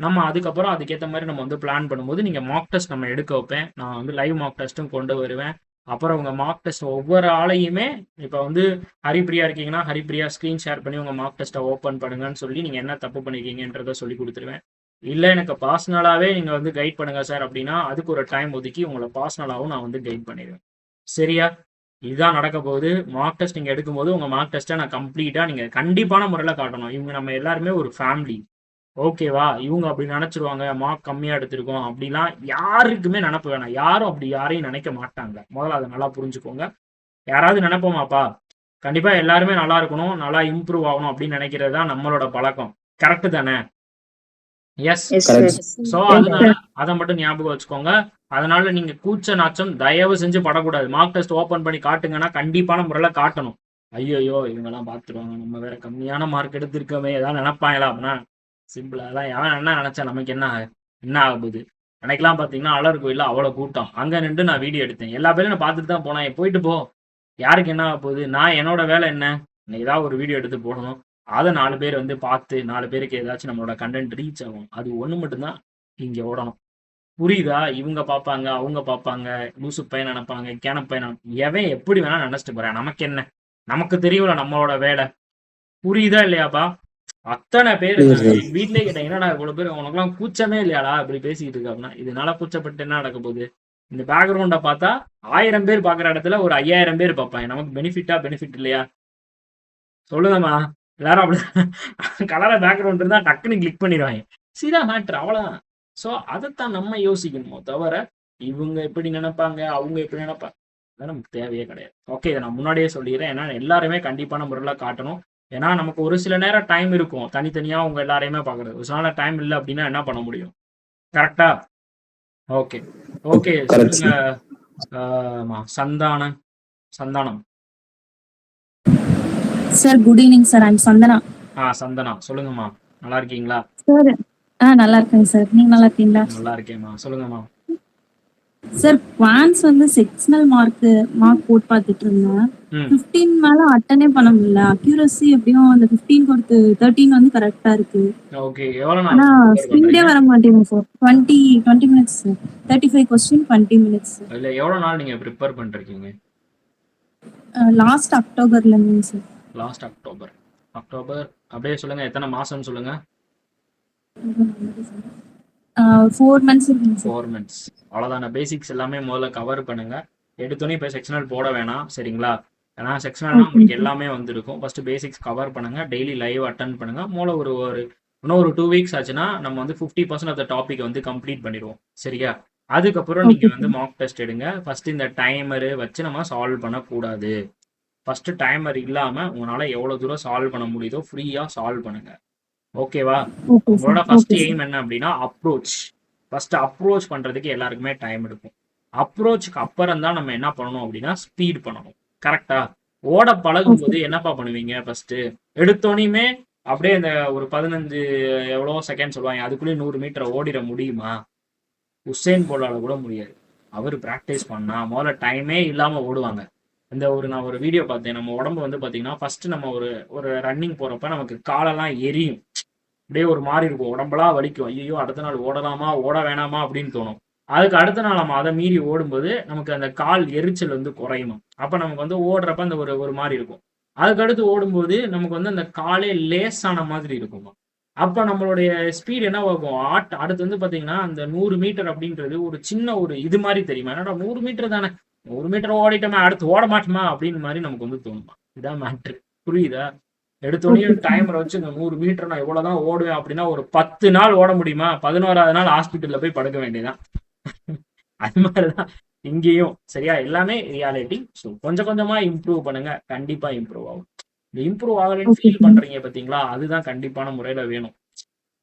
நம்ம அதுக்கப்புறம் அதுக்கேற்ற மாதிரி நம்ம வந்து பிளான் பண்ணும்போது நீங்கள் மார்க் டெஸ்ட் நம்ம எடுக்க வைப்பேன். நான் வந்து லைவ் மார்க் டெஸ்ட்டும் கொண்டு வருவேன். அப்புறம் உங்கள் மார்க் டெஸ்ட் ஒவ்வொரு ஆளையுமே இப்போ வந்து ஹரிப்பிரியா இருக்கீங்கன்னா ஹரிப்பிரியா ஸ்க்ரீன் ஷேர் பண்ணி உங்கள் மார்க் டெஸ்ட்டை ஓப்பன் பண்ணுங்கன்னு சொல்லி நீங்கள் என்ன தப்பு பண்ணிருக்கீங்கன்றதை சொல்லி கொடுத்துருவேன். இல்லை எனக்கு பர்சனலாகவே நீங்கள் வந்து கைட் பண்ணுங்க சார் அப்படின்னா அதுக்கு ஒரு டைம் ஒதுக்கி உங்களை பர்சனலாகவும் நான் வந்து கைட் பண்ணிடுவேன். சரியா? இதுதான் நடக்க போகுது. மார்க் டெஸ்ட் நீங்கள் எடுக்கும்போது உங்கள் மார்க் டெஸ்ட்டை நான் கம்ப்ளீட்டாக நீங்கள் கண்டிப்பான முறையில் காட்டணும். இவங்க நம்ம எல்லாருமே ஒரு ஃபேமிலி, ஓகேவா? இவங்க அப்படி நினச்சிருவாங்க, மார்க் கம்மியாக எடுத்திருக்கோம் அப்படிலாம் யாருக்குமே நினப்பு வேணாம். யாரும் அப்படி யாரையும் நினைக்க மாட்டாங்க. முதல்ல அதை நல்லா புரிஞ்சுக்கோங்க. யாராவது நினைப்போமாப்பா? கண்டிப்பாக எல்லாருமே நல்லா இருக்கணும், நல்லா இம்ப்ரூவ் ஆகணும் அப்படின்னு நினைக்கிறது தான் நம்மளோட பழக்கம். கரெக்டு தானே? எஸ். ஸோ அதனால அதை மட்டும் ஞாபகம் வச்சுக்கோங்க. அதனால நீங்க கூச்ச நாச்சம் தயவு செஞ்சு படக்கூடாது. மார்க் டெஸ்ட் ஓப்பன் பண்ணி காட்டுங்கன்னா கண்டிப்பான முறையில் காட்டணும். ஐயோ இவங்கெல்லாம் பார்த்துருவாங்க, நம்ம வேற கம்மியான மார்க் எடுத்திருக்கவே ஏதாவது நினைப்பாங்களா அப்படின்னா சிம்பிளா தான். எவன் என்ன நினைச்சா நமக்கு என்ன ஆக போகுது? அன்னைக்கெல்லாம் பார்த்தீங்கன்னா அலர் கோயிலில் அவ்வளோ கூட்டம், அங்கே நின்று நான் வீடியோ எடுத்தேன். எல்லா பேரும் நான் பார்த்துட்டு தான் போனேன். போயிட்டு போ, யாருக்கு என்ன ஆக போகுது? நான் என்னோட வேலை என்ன, ஏதாவது ஒரு வீடியோ எடுத்து போடணும். அதை 4 பேர் வந்து பார்த்து 4 பேருக்கு ஏதாச்சும் நம்மளோட கண்டென்ட் ரீச் ஆகும். அது ஒன்று மட்டும்தான் இங்கே ஓடணும். புரியுதா? இவங்க பார்ப்பாங்க, அவங்க பார்ப்பாங்க, லூசு பையன் நினைப்பாங்க, கேன பையன் எவன் எப்படி வேணா நினைச்சிட்டு போறேன். நமக்கு என்ன? நமக்கு தெரியும்ல நம்மளோட வேலை. புரியுதா இல்லையாப்பா? அத்தனை பேர் வீட்லயே கேட்டேன், என்னடா இவ்வளவு பேர், உனக்குலாம் கூச்சமே இல்லையாடா இப்படி பேசிக்கிட்டு இருக்கு அப்படின்னா, இதனால கூச்சப்பட்டு என்ன நடக்க போகுது? இந்த பேக்ரவுண்டை பார்த்தா 1000 பேர் பார்க்குற இடத்துல ஒரு 5000 பேர் பார்ப்பாங்க. நமக்கு பெனிஃபிட் இல்லையா? சொல்லுங்கம்மா. எல்லாரும் அப்படி கலரை பேக்ரவுண்ட் இருந்தா டக்குன்னு கிளிக் பண்ணிடுவாங்க. சீதா மேட்ரு, அவ்வளோதான். ஸோ அதைத்தான் நம்ம யோசிக்கணுமோ தவிர இவங்க எப்படி நினைப்பாங்க, அவங்க எப்படி நினைப்பாங்க, அது நமக்கு தேவையே கிடையாது. ஓகே, இதை நான் முன்னாடியே சொல்லிடுறேன். ஏன்னா எல்லாருமே கண்டிப்பான முறையில் காட்டணும். ஏன்னா நமக்கு ஒரு சில நேரம் டைம் இருக்கும் தனித்தனியாக உங்க எல்லாரையுமே பார்க்குறது. ஒரு சில நேரம் டைம் இல்லை அப்படின்னா என்ன பண்ண முடியும்? கரெக்டா? ஓகே ஓகே, சொல்லுங்க. Santhanam sir good evening sir. I'm Santhana. Santhana சொல்லுங்கம்மா, நல்லா இருக்கீங்களா? சார் நல்லா இருக்கேங்க சார். நீங்க நல்லா இருக்கீங்களா? நல்லா இருக்கேம்மா, சொல்லுங்கம்மா. சார் குவான்ஸ் வந்து செக்ஷனல் மார்க் போட்டு பார்த்துட்டு இருந்தேன். 15 மேல அட்டனே பண்ண முடியல. அக்யூரசி எப்படியும் அந்த 15 கொடுத்து 13 வந்து கரெக்டா இருக்கு. ஓகே, எவ்வளவு ஆனா நாள் ஸ்பீடே வர மாட்டேங்குது sir. 20 minutes sir. 35 question 20 minutes sir. இல்ல எவ்வளவு நாள் நீங்க ப்ரிப்பேர் பண்ணிருக்கீங்க? லாஸ்ட் அக்டோபர்ல இருந்து சார். லாஸ்ட் அக்டோபர் அப்படியே சொல்லுங்க, எத்தனை மாசம் சொல்லுங்க? 4 months இருக்குங்க சார். 4 months. அவ்வளவுதான. பேசிக்ஸ் எல்லாமே முதல்ல கவர் பண்ணுங்க. எடுத்தோன்னே இப்போ செக்ஷனல் போட வேணாம், சரிங்களா? ஏன்னா செக்ஷனல்னா உங்களுக்கு எல்லாமே வந்துருக்கும். ஃபர்ஸ்ட் பேசிக்ஸ் கவர் பண்ணுங்க, டெய்லி லைவ் அட்டன் பண்ணுங்க. மூலம் இன்னும் ஒரு 2 weeks ஆச்சுன்னா நம்ம வந்து 50% ஆஃப் த டாபிக் வந்து கம்ப்ளீட் பண்ணிடுவோம், சரியா? அதுக்கப்புறம் நீங்க வந்து மார்க் டெஸ்ட் எடுங்க. ஃபர்ஸ்ட் இந்த டைமரு வச்சு நம்ம சால்வ் பண்ணக்கூடாது. ஃபர்ஸ்ட் டைமர் இல்லாம உங்களால எவ்வளவு தூரம் சால்வ் பண்ண முடியுதோ ஃப்ரீயா சால்வ் பண்ணுங்க, ஓகேவா? உங்களோட ஃபர்ஸ்ட் எய்ம் என்ன அப்படின்னா ஃபர்ஸ்ட் அப்ரோச் பண்றதுக்கு எல்லாருக்குமே டைம் எடுக்கும். அப்ரோச்சுக்கு அப்புறம் தான் நம்ம என்ன பண்ணணும் அப்படின்னா ஸ்பீட் பண்ணணும், கரெக்டா? ஓட பழகும் போது என்னப்பா பண்ணுவீங்க? ஃபர்ஸ்ட் எடுத்தோனையுமே அப்படியே இந்த ஒரு 15 எவ்வளோ செகண்ட் சொல்லுவாங்க, அதுக்குள்ளேயே 100 மீட்டர் ஓடிட முடியுமா? உசேன் போலால கூட முடியாது. அவர் பிராக்டிஸ் பண்ணா முதல்ல டைமே இல்லாம ஓடுவாங்க. நான் ஒரு வீடியோ பார்த்தேன். நம்ம உடம்பு வந்து பார்த்தீங்கன்னா ஃபர்ஸ்ட் நம்ம ஒரு ரன்னிங் போறப்ப நமக்கு காலெல்லாம் எரியும், அப்படியே ஒரு மாதிரி இருக்கும், உடம்பெல்லாம் வலிக்கும். ஐயோ அடுத்த நாள் ஓடலாமா ஓட வேணாமா அப்படின்னு தோணும். அதுக்கு அடுத்த நாள் நம்ம அதை மீறி ஓடும்போது நமக்கு அந்த கால் எரிச்சல் வந்து குறையுமா. அப்ப நமக்கு வந்து ஓடுறப்ப அந்த ஒரு மாதிரி இருக்கும். அதுக்கடுத்து ஓடும்போது நமக்கு வந்து அந்த காலே லேசான மாதிரி இருக்குமா. அப்ப நம்மளுடைய ஸ்பீட் என்ன ஆகும்? அடுத்து வந்து பாத்தீங்கன்னா அந்த 100 மீட்டர் அப்படின்றது ஒரு சின்ன இது மாதிரி தெரியுமா? என்னடா 100 மீட்டர் தானே, 100 மீட்டர் ஓடிட்டோமா, அடுத்து ஓட மாட்டோமா அப்படின்னு மாதிரி நமக்கு வந்து தோணுமா. இதான் மேட்ரு, புரியுதா? எடுத்தோடனே டைமரை வச்சு இந்த 100 மீட்டர் நான் எவ்வளவுதான் ஓடுவேன் அப்படின்னா ஒரு 10 நாள் ஓட முடியுமா? 11ஆவது நாள் ஹாஸ்பிட்டல்ல போய் படுக்க வேண்டியதான். அது மாதிரிதான் இங்கேயும், சரியா? எல்லாமே ரியாலிட்டி. ஸோ கொஞ்சம் கொஞ்சமா இம்ப்ரூவ் பண்ணுங்க, கண்டிப்பா இம்ப்ரூவ் ஆகும். இந்த இம்ப்ரூவ் ஆகலன்னு ஃபீல் பண்றீங்க பாத்தீங்களா, அதுதான் கண்டிப்பான முறையில வேணும்,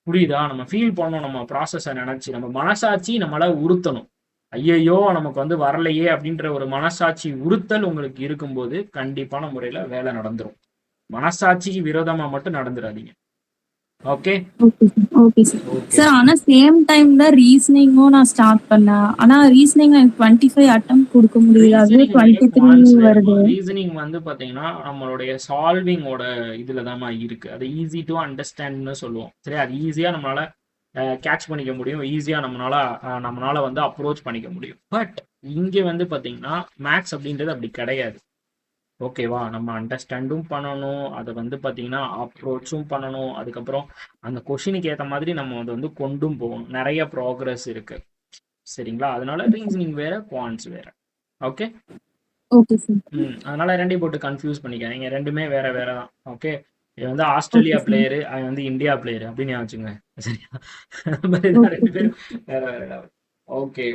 புரியுதா? நம்ம ஃபீல் பண்ணணும், நம்ம ப்ராசஸை நினைச்சு நம்ம மனசாட்சி நம்மள உறுத்தணும். ஐயையோ நமக்கு வந்து வரலையே அப்படின்ற ஒரு மனசாட்சி உறுத்தல் உங்களுக்கு இருக்கும்போது கண்டிப்பான முறையில வேலை நடந்துரும். மனசாட்சிக்கு விரோதமா மட்டும் நடந்துடாதீங்க, ஓகே? Okay sir. சார் ஆனா சேம் டைம்ல ரீசனிங்கும் நான் ஸ்டார்ட் பண்ணேன். ஆனா ரீசனிங் எனக்கு 25 அட்டெம்ப்ட் கொடுக்க முடியல, அது 23 வருது. ரீசனிங் வந்து பாத்தீங்கன்னா நம்மளுடைய சால்விங்கோட இதுலதான் இருக்கு. அது ஈஸி டு அண்டர்ஸ்டாண்ட்னு சொல்லுவோம், சரி? அது ஈஸியா நம்மளால கேட்ச் பண்ணிக்க முடியும், ஈஸியாக நம்மளால வந்து அப்ரோச் பண்ணிக்க முடியும். பட் இங்கே வந்து பார்த்தீங்கன்னா மேக்ஸ் அப்படின்றது அப்படி கிடையாது. ஓகேவா, நம்ம அண்டர்ஸ்டாண்டும் பண்ணணும், அதை வந்து பார்த்தீங்கன்னா அப்ரோச்சும் பண்ணணும், அதுக்கப்புறம் அந்த கொஷினுக்கு ஏற்ற மாதிரி நம்ம அதை வந்து கொண்டும் போகணும். நிறைய ப்ராக்ரஸ் இருக்கு, சரிங்களா? அதனால ரீசனிங் வேற, குவான்ஸ் வேற. Okay, okay sir. அதனால ரெண்டையும் போட்டு கன்ஃபியூஸ் பண்ணிக்காதீங்க, ரெண்டுமே வேற வேற தான். ஓகே, இது வந்து ஆஸ்திரேலியா பிளேயரு, அவன் வந்து இந்தியா பிளேயரு அப்படின்னு வச்சுங்க, சரியா? அந்த மாதிரி தான் ரெண்டு பேரும் வேற வேற. ஓகே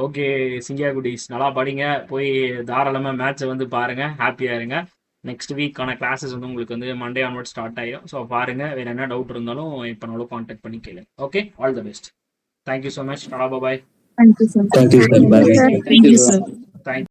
ஓகே சிங்கியா குட்டீஸ், நல்லா படிங்க, போய் தாராளமாக மேட்சை வந்து பாருங்க, ஹாப்பியாக இருங்க. நெக்ஸ்ட் வீக்கான கிளாஸஸ் வந்து உங்களுக்கு வந்து மண்டே ஆன்வர்ட் ஸ்டார்ட் ஆகிடும். ஸோ பாருங்க, வேறு என்ன டவுட் இருந்தாலும் இப்போனாலும் கான்டாக்ட் பண்ணி கேளுங்க. Okay, all the best. Thank you so much. Tata, bye. Thank you sir. Thank you sir. Thank you, sir. Thank you.